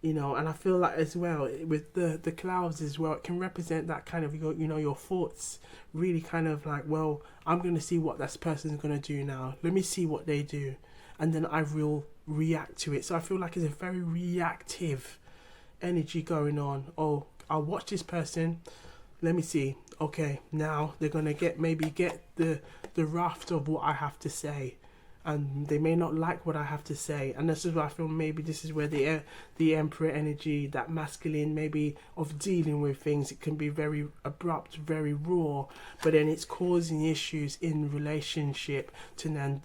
you know. And I feel like as well with the clouds as well, it can represent that kind of, your thoughts really kind of like, well, I'm going to see what that person's going to do now, let me see what they do, and then I will react to it. So I feel like it's a very reactive energy going on. Oh, I'll watch this person, let me see, okay, now they're gonna get the raft of what I have to say, and they may not like what I have to say. And this is why I feel maybe this is where the Emperor energy, that masculine maybe of dealing with things, it can be very abrupt, very raw, but then it's causing issues in relationship to then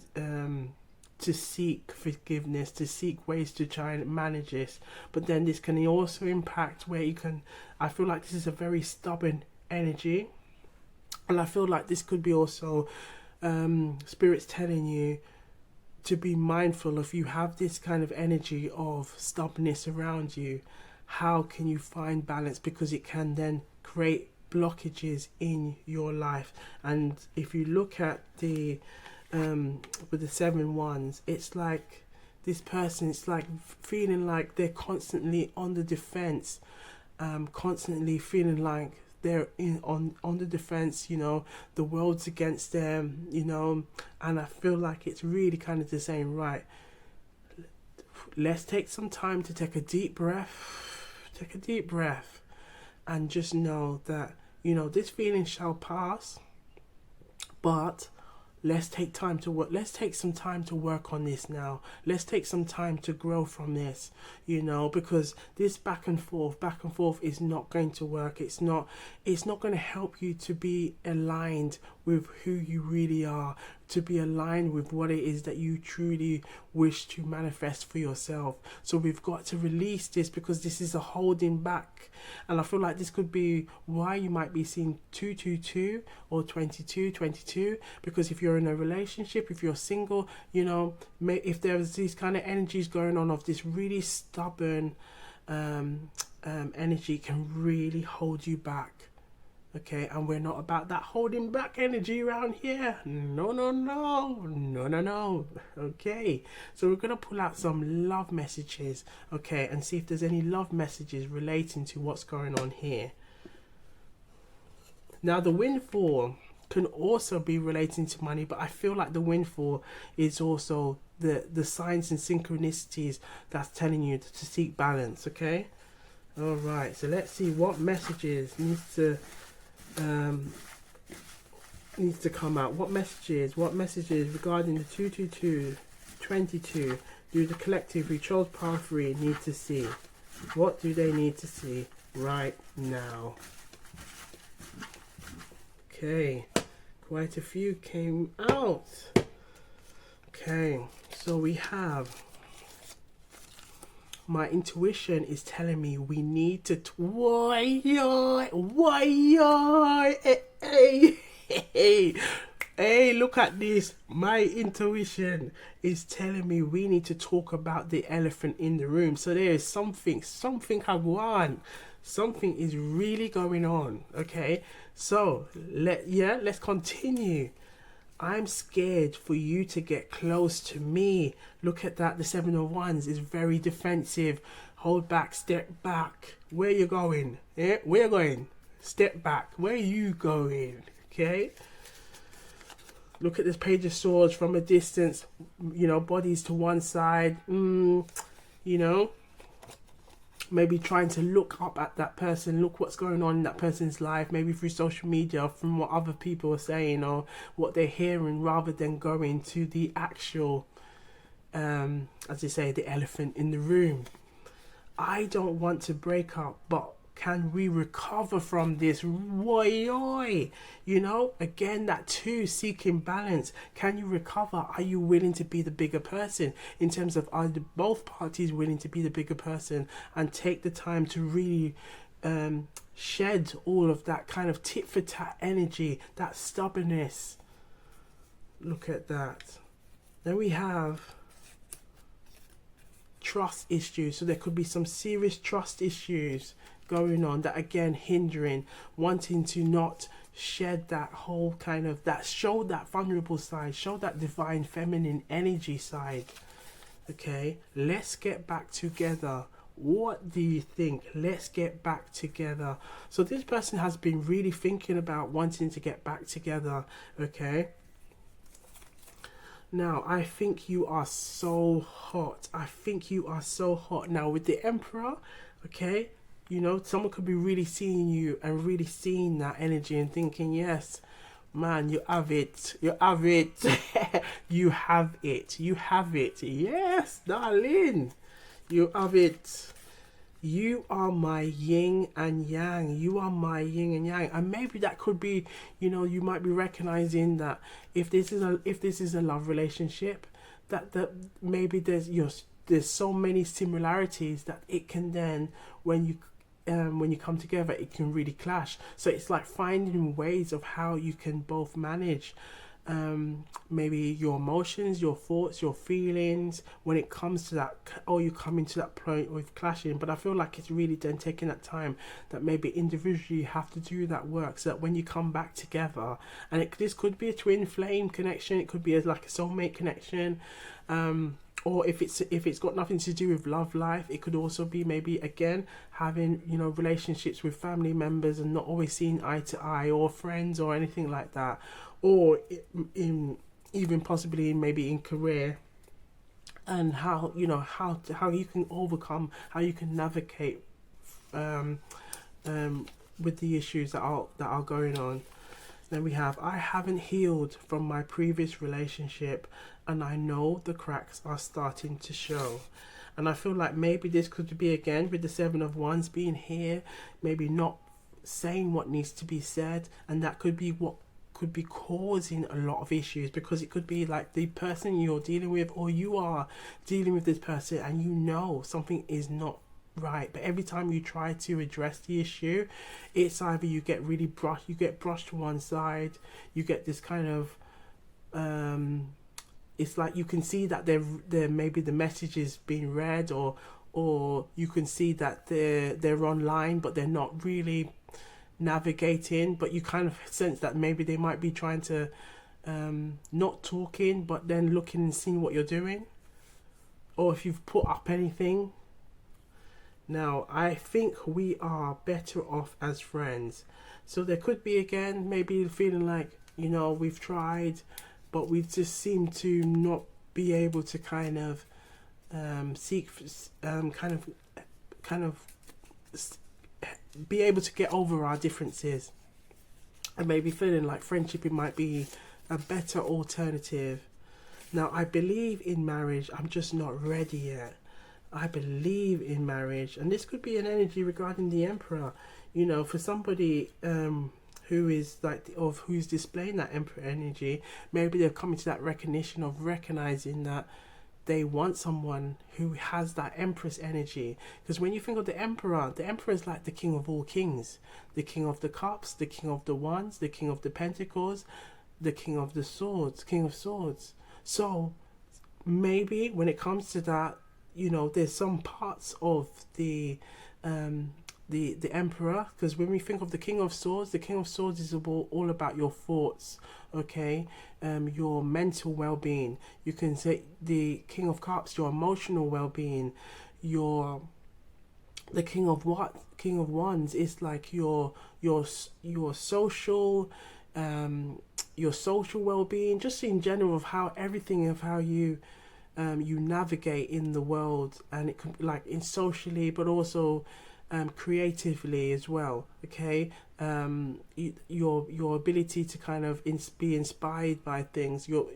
to seek forgiveness, to seek ways to try and manage this. But then this can also impact where you can, I feel like this is a very stubborn energy, and I feel like this could be also spirits telling you to be mindful. If you have this kind of energy of stubbornness around you, how can you find balance, because it can then create blockages in your life. And if you look at the with the 7 wands, it's like this person, it's like feeling like they're constantly on the defense, constantly feeling like they're on the defense, the world's against them, and I feel like it's really kind of the same, right? Let's take some time to take a deep breath, and just know that, this feeling shall pass, but let's take time to work. Let's take some time to work on this now. Let's take some time to grow from this, because this back and forth is not going to work. It's not going to help you to be aligned with who you really are, to be aligned with what it is that you truly wish to manifest for yourself. So we've got to release this, because this is a holding back. And I feel like this could be why you might be seeing 222 or 22, because if you're in a relationship, if you're single, if there's these kind of energies going on of this really stubborn energy, can really hold you back. Okay, and we're not about that holding back energy around here. No. Okay, so we're going to pull out some love messages, okay, and see if there's any love messages relating to what's going on here. Now, the windfall can also be relating to money, but I feel like the windfall is also the signs and synchronicities that's telling you to seek balance. Okay. All right. So let's see what messages um needs to come out. What messages regarding the 222 do the collective who chose path 3 need to see? What do they need to see right now? Okay, quite a few came out. Okay, so we have, my intuition is telling me we need to hey, look at this. My intuition is telling me we need to talk about the elephant in the room. So there is something I want. Something is really going on. Okay, so let's continue. I'm scared for you to get close to me. Look at that. The 7 of Wands is very defensive. Hold back, step back. Where you going? Yeah, where you going? Step back. Where you going? Okay. Look at this Page of Swords from a distance. You know, bodies to one side. You know, maybe trying to look up at that person, look what's going on in that person's life, maybe through social media, from what other people are saying or what they're hearing, rather than going to the actual, as they say, the elephant in the room. I don't want to break up, but can we recover from this? You know, again, that 2, seeking balance. Can you recover? Are you willing to be the bigger person? In terms of, are both parties willing to be the bigger person and take the time to really shed all of that kind of tit for tat energy, that stubbornness? Look at that. Then we have trust issues. So there could be some serious trust issues going on that, again, hindering, wanting to not shed that whole kind of, that show that vulnerable side, show that divine feminine energy side. Okay, let's get back together. What do you think? Let's get back together. So this person has been really thinking about wanting to get back together. Okay, now I think you are so hot. Now with the Emperor, okay, you know, someone could be really seeing you and really seeing that energy and thinking, yes, man, you have it. You have it. Yes, darling. You have it. You are my yin and yang. And maybe that could be, you know, you might be recognizing that if this is a love relationship, that maybe there's so many similarities that it can then, when you come together, it can really clash. So it's like finding ways of how you can both manage maybe your emotions, your thoughts, your feelings when it comes to that, or you come into that point with clashing. But I feel like it's really then taking that time that maybe individually you have to do that work, so that when you come back together, and this could be a twin flame connection, it could be like a soulmate connection, or if it's got nothing to do with love life, it could also be maybe, again, having, you know, relationships with family members and not always seeing eye to eye, or friends or anything like that, or even possibly maybe in career, and how you can overcome, how you can navigate with the issues that are going on. Then we have, I haven't healed from my previous relationship and I know the cracks are starting to show. And I feel like maybe this could be, again, with the 7 of Wands being here, maybe not saying what needs to be said, and that could be what could be causing a lot of issues, because it could be like the person you're dealing with, or you are dealing with this person, and you know something is not right, but every time you try to address the issue, it's either you get brushed to one side, you get this kind of it's like you can see that they're maybe the message is being read, or you can see that they're online but they're not really navigating, but you kind of sense that maybe they might be trying to not talking, but then looking and seeing what you're doing, or if you've put up anything. Now, I think we are better off as friends. So there could be, again, maybe feeling like You know, we've tried, but we just seem to not be able to kind of seek, kind of be able to get over our differences, and maybe feeling like friendship, it might be a better alternative. Now, I believe in marriage. I'm just not ready yet. I believe in marriage, and this could be an energy regarding the emperor. You know, for somebody who is like, of who's displaying that emperor energy, maybe they're coming to that recognition of recognizing that they want someone who has that empress energy. Because when you think of the emperor is like the king of all kings, the king of the cups, the king of the wands, the king of the pentacles, the king of the swords, king of swords. So maybe when it comes to that, you know, there's some parts of the emperor, because when we think of the king of swords, the king of swords is all about your thoughts, okay, your mental well-being. You can say the king of cups, your emotional well-being. The king of wands is like your social, your social well-being, just in general, of how everything, of how you you navigate in the world, and it can be like in socially, but also creatively as well. Okay, your ability to kind of be inspired by things, your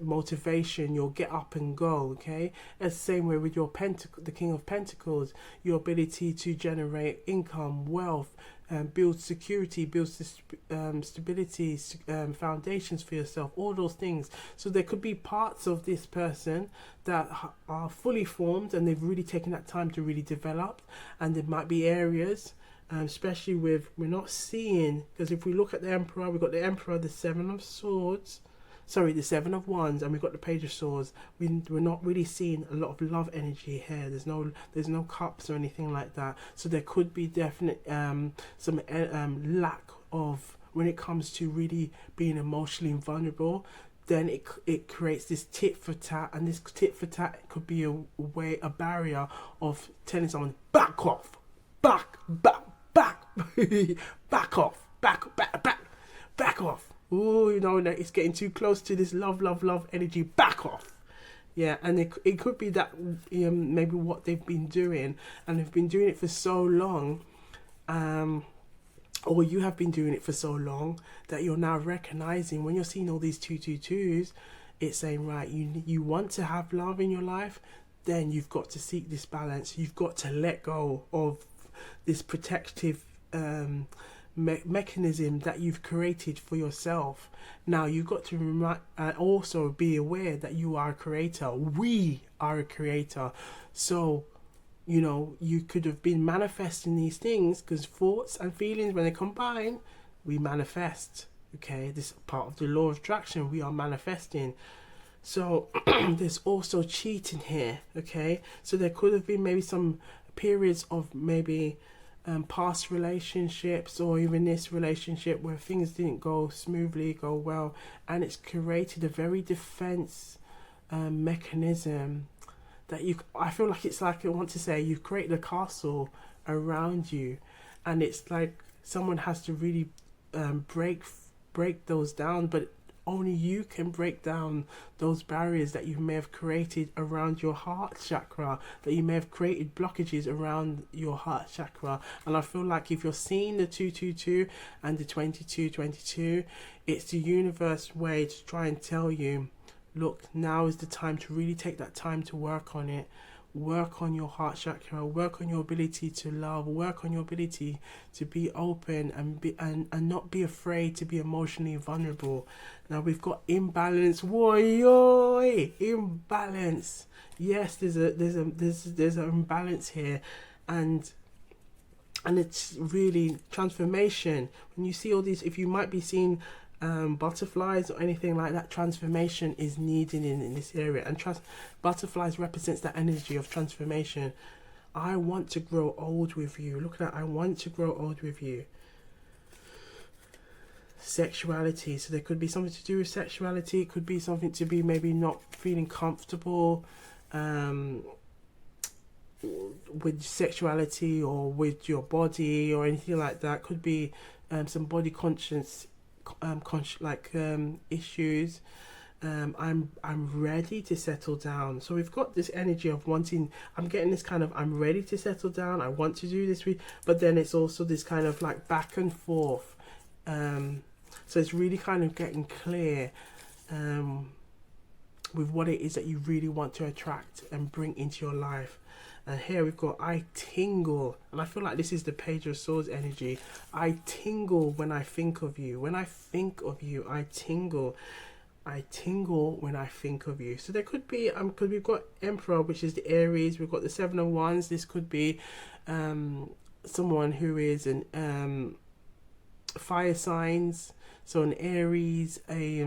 motivation, your get up and go. Okay, it's the same way with your the king of pentacles, your ability to generate income, wealth, build security, build stability, foundations for yourself, all those things. So there could be parts of this person that are fully formed, and they've really taken that time to really develop, and there might be areas, especially with, we're not seeing, because if we look at the emperor, we've got the emperor, the seven of swords, sorry, the seven of wands, and we've got the page of swords. We're not really seeing a lot of love energy here. There's no cups or anything like that. So there could be definite some lack of, when it comes to really being emotionally vulnerable. Then it creates this tit for tat, and this tit for tat could be a barrier of telling someone, back off, back back off, back off. Oh, you know, that it's getting too close to this love energy. Back off. Yeah, and it could be that maybe what they've been doing, and they've been doing it for so long, or you have been doing it for so long, that you're now recognizing, when you're seeing all these 222s, it's saying, right, you want to have love in your life, then you've got to seek this balance. You've got to let go of this protective mechanism that you've created for yourself. Now you've got to also be aware that you are a creator. We are a creator. So, you know, you could have been manifesting these things, because thoughts and feelings, when they combine, we manifest. Okay, this is part of the law of attraction. We are manifesting. So there's also cheating here. Okay, so there could have been maybe some periods of maybe past relationships, or even this relationship, where things didn't go smoothly, go well, and it's created a very defense mechanism that I feel like it's like, I want to say, you've created a castle around you, and it's like someone has to really break those down, but only you can break down those barriers that you may have created around your heart chakra, that you may have created blockages around your heart chakra. And I feel like if you're seeing the 222 and the 2222, it's the universe way to try and tell you, look, now is the time to really take that time to work on it. Work on your heart chakra, work on your ability to love, work on your ability to be open, and not be afraid to be emotionally vulnerable. Now we've got imbalance. Whoa, imbalance. Yes, there's an imbalance here, and it's really transformation. When you see all these, if you might be seeing butterflies or anything like that, transformation is needed in this area, and butterflies represents that energy of transformation. I want to grow old with you. Look at that. I want to grow old with you. Sexuality, so there could be something to do with sexuality. It could be something to be maybe not feeling comfortable with sexuality, or with your body, or anything like that. Could be some body conscious issues. I'm ready to settle down. So we've got this energy of wanting. I'm getting this kind of, I'm ready to settle down. I want to do this, but then it's also this kind of like back and forth. So it's really kind of getting clear with what it is that you really want to attract and bring into your life. And here we've got I tingle, and I feel like this is the Page of Swords energy. I tingle when I think of you. When I think of you, I tingle. I tingle when I think of you. So there could be, because we've got Emperor, which is the Aries. We've got the Seven of Wands. This could be someone who is an fire signs. So an Aries, a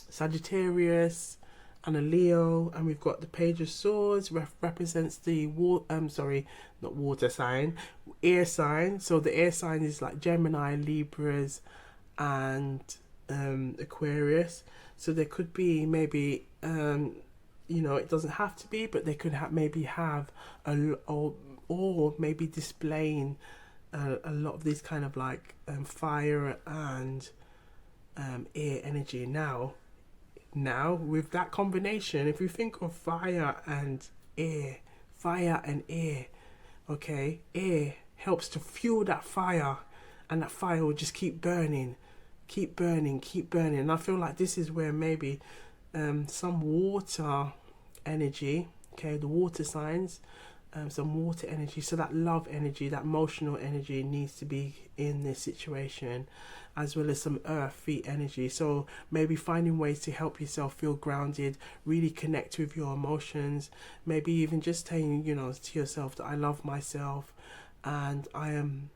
Sagittarius, and a Leo. And we've got the Page of Swords, represents the not water sign, air sign. So the air sign is like Gemini, Libras, and Aquarius. So there could be maybe it doesn't have to be, but they could maybe have or maybe displaying a lot of these kind of like fire and air energy. Now with that combination, if you think of fire and air, okay, air helps to fuel that fire, and that fire will just keep burning. And I feel like this is where maybe some water energy, okay, the water signs, some water energy, so that love energy, that emotional energy needs to be in this situation, as well as some earthy energy. So maybe finding ways to help yourself feel grounded, really connect with your emotions, maybe even just saying, to yourself that I love myself, and I'm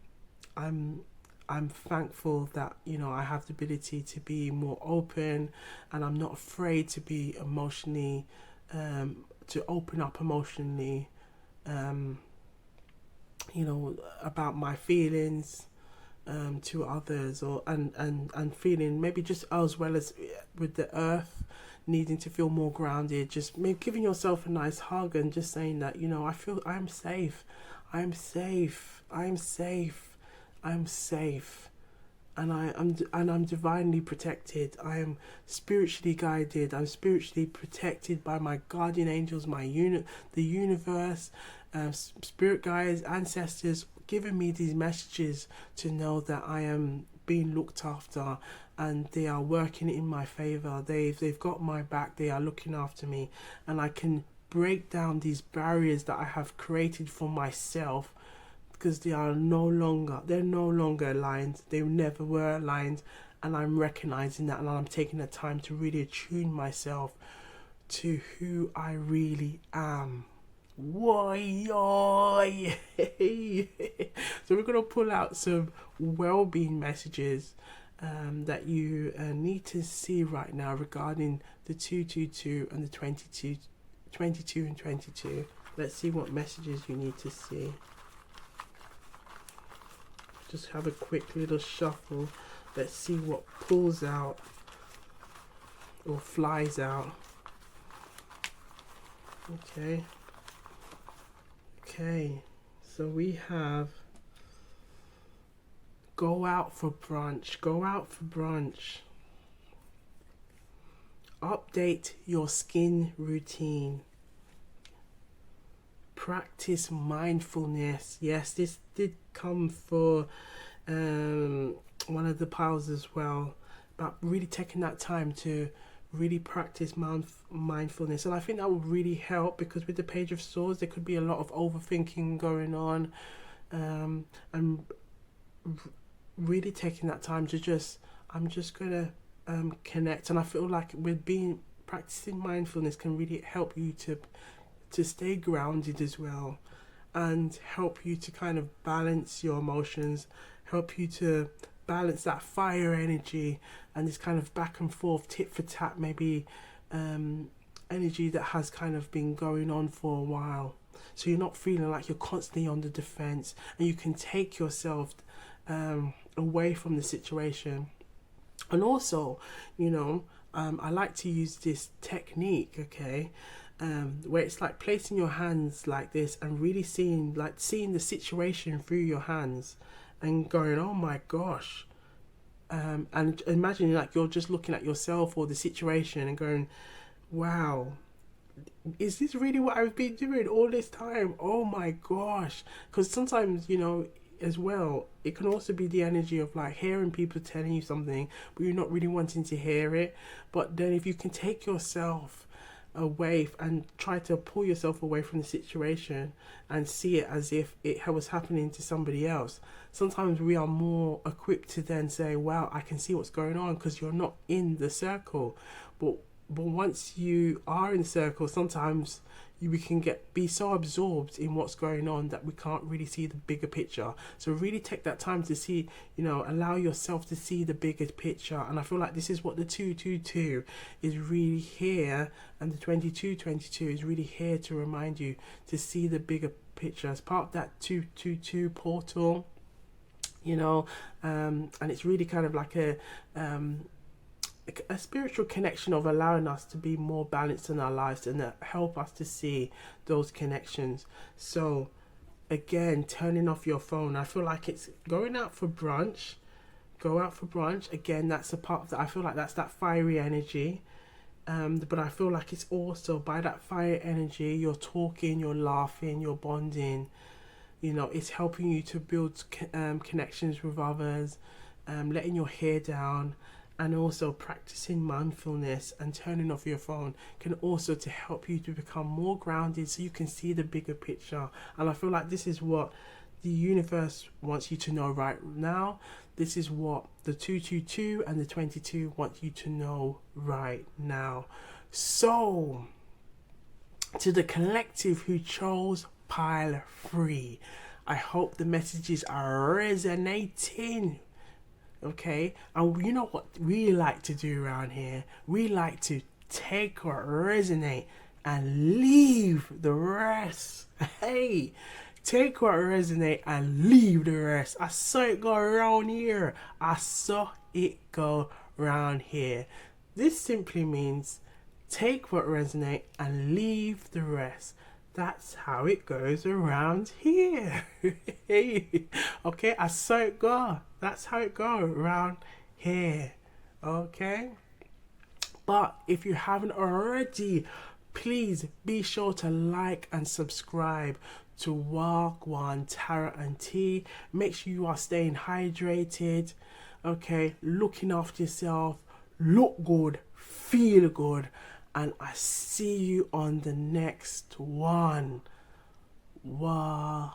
thankful that I have the ability to be more open, and I'm not afraid to be emotionally to open up emotionally about my feelings to others, or and feeling maybe just as well as with the earth, needing to feel more grounded, just maybe giving yourself a nice hug and just saying that I feel I'm safe, and I'm divinely protected. I am spiritually guided. I'm spiritually protected by my guardian angels, the universe, spirit guides, ancestors, giving me these messages to know that I am being looked after, and they are working in my favor. They've got my back. They are looking after me, and I can break down these barriers that I have created for myself, because they're no longer aligned. They never were aligned, and I'm recognizing that, and I'm taking the time to really attune myself to who I really am. Why? So we're gonna pull out some well-being messages that you need to see right now regarding the 222 and the 22 and 22. Let's see what messages you need to see. Just have a quick little shuffle. Let's see what pulls out or flies out. Okay, so we have go out for brunch. Update your skin routine. Practice mindfulness. Yes, this did come for one of the piles as well, about really taking that time to really practice mindfulness. And I think that will really help, because with the Page of Swords there could be a lot of overthinking going on, and really taking that time to I'm just gonna connect. And I feel like practicing mindfulness can really help you to stay grounded as well, and help you to kind of balance your emotions, help you to balance that fire energy and this kind of back and forth, tit for tat, maybe energy that has kind of been going on for a while. So you're not feeling like you're constantly on the defense, and you can take yourself away from the situation. And also, I like to use this technique, okay, where it's like placing your hands like this and really seeing the situation through your hands, and going, oh my gosh, and imagine like you're just looking at yourself or the situation and going, wow, is this really what I've been doing all this time? Oh my gosh. Because sometimes, you know, as well, it can also be the energy of like hearing people telling you something, but you're not really wanting to hear it. But then if you can take yourself away and try to pull yourself away from the situation and see it as if it was happening to somebody else, sometimes we are more equipped to then say, wow, I can see what's going on, because you're not in the circle. But once you are in the circle, sometimes we can be so absorbed in what's going on that we can't really see the bigger picture. So really take that time to see, you know, allow yourself to see the bigger picture. And I feel like this is what the 222 is really here, and the 2222 is really here to remind you to see the bigger picture as part of that 222 portal, you know. And it's really kind of like a spiritual connection of allowing us to be more balanced in our lives and help us to see those connections. So again, turning off your phone, I feel like it's going out for brunch. Go out for brunch. Again, that's a part of that. I feel like that's that fiery energy. But I feel like it's also by that fire energy, you're talking, you're laughing, you're bonding. You know, it's helping you to build connections with others, letting your hair down, and also practicing mindfulness and turning off your phone can also to help you to become more grounded so you can see the bigger picture. And I feel like this is what the universe wants you to know right now. This is what the 222 and the 22 want you to know right now. So, to the collective who chose pile 3, I hope the messages are resonating. Okay, and you know what we like to do around here? We like to take what resonate and leave the rest. Hey, take what resonate and leave the rest. I saw it go around here. I saw it go around here. This simply means take what resonate and leave the rest. That's how it goes around here. Okay, I saw it go. That's how it goes around here. Okay? But if you haven't already, please be sure to like and subscribe to Wagwantarotandtea. Make sure you are staying hydrated. Okay, looking after yourself. Look good, feel good. And I see you on the next one. Wagwan.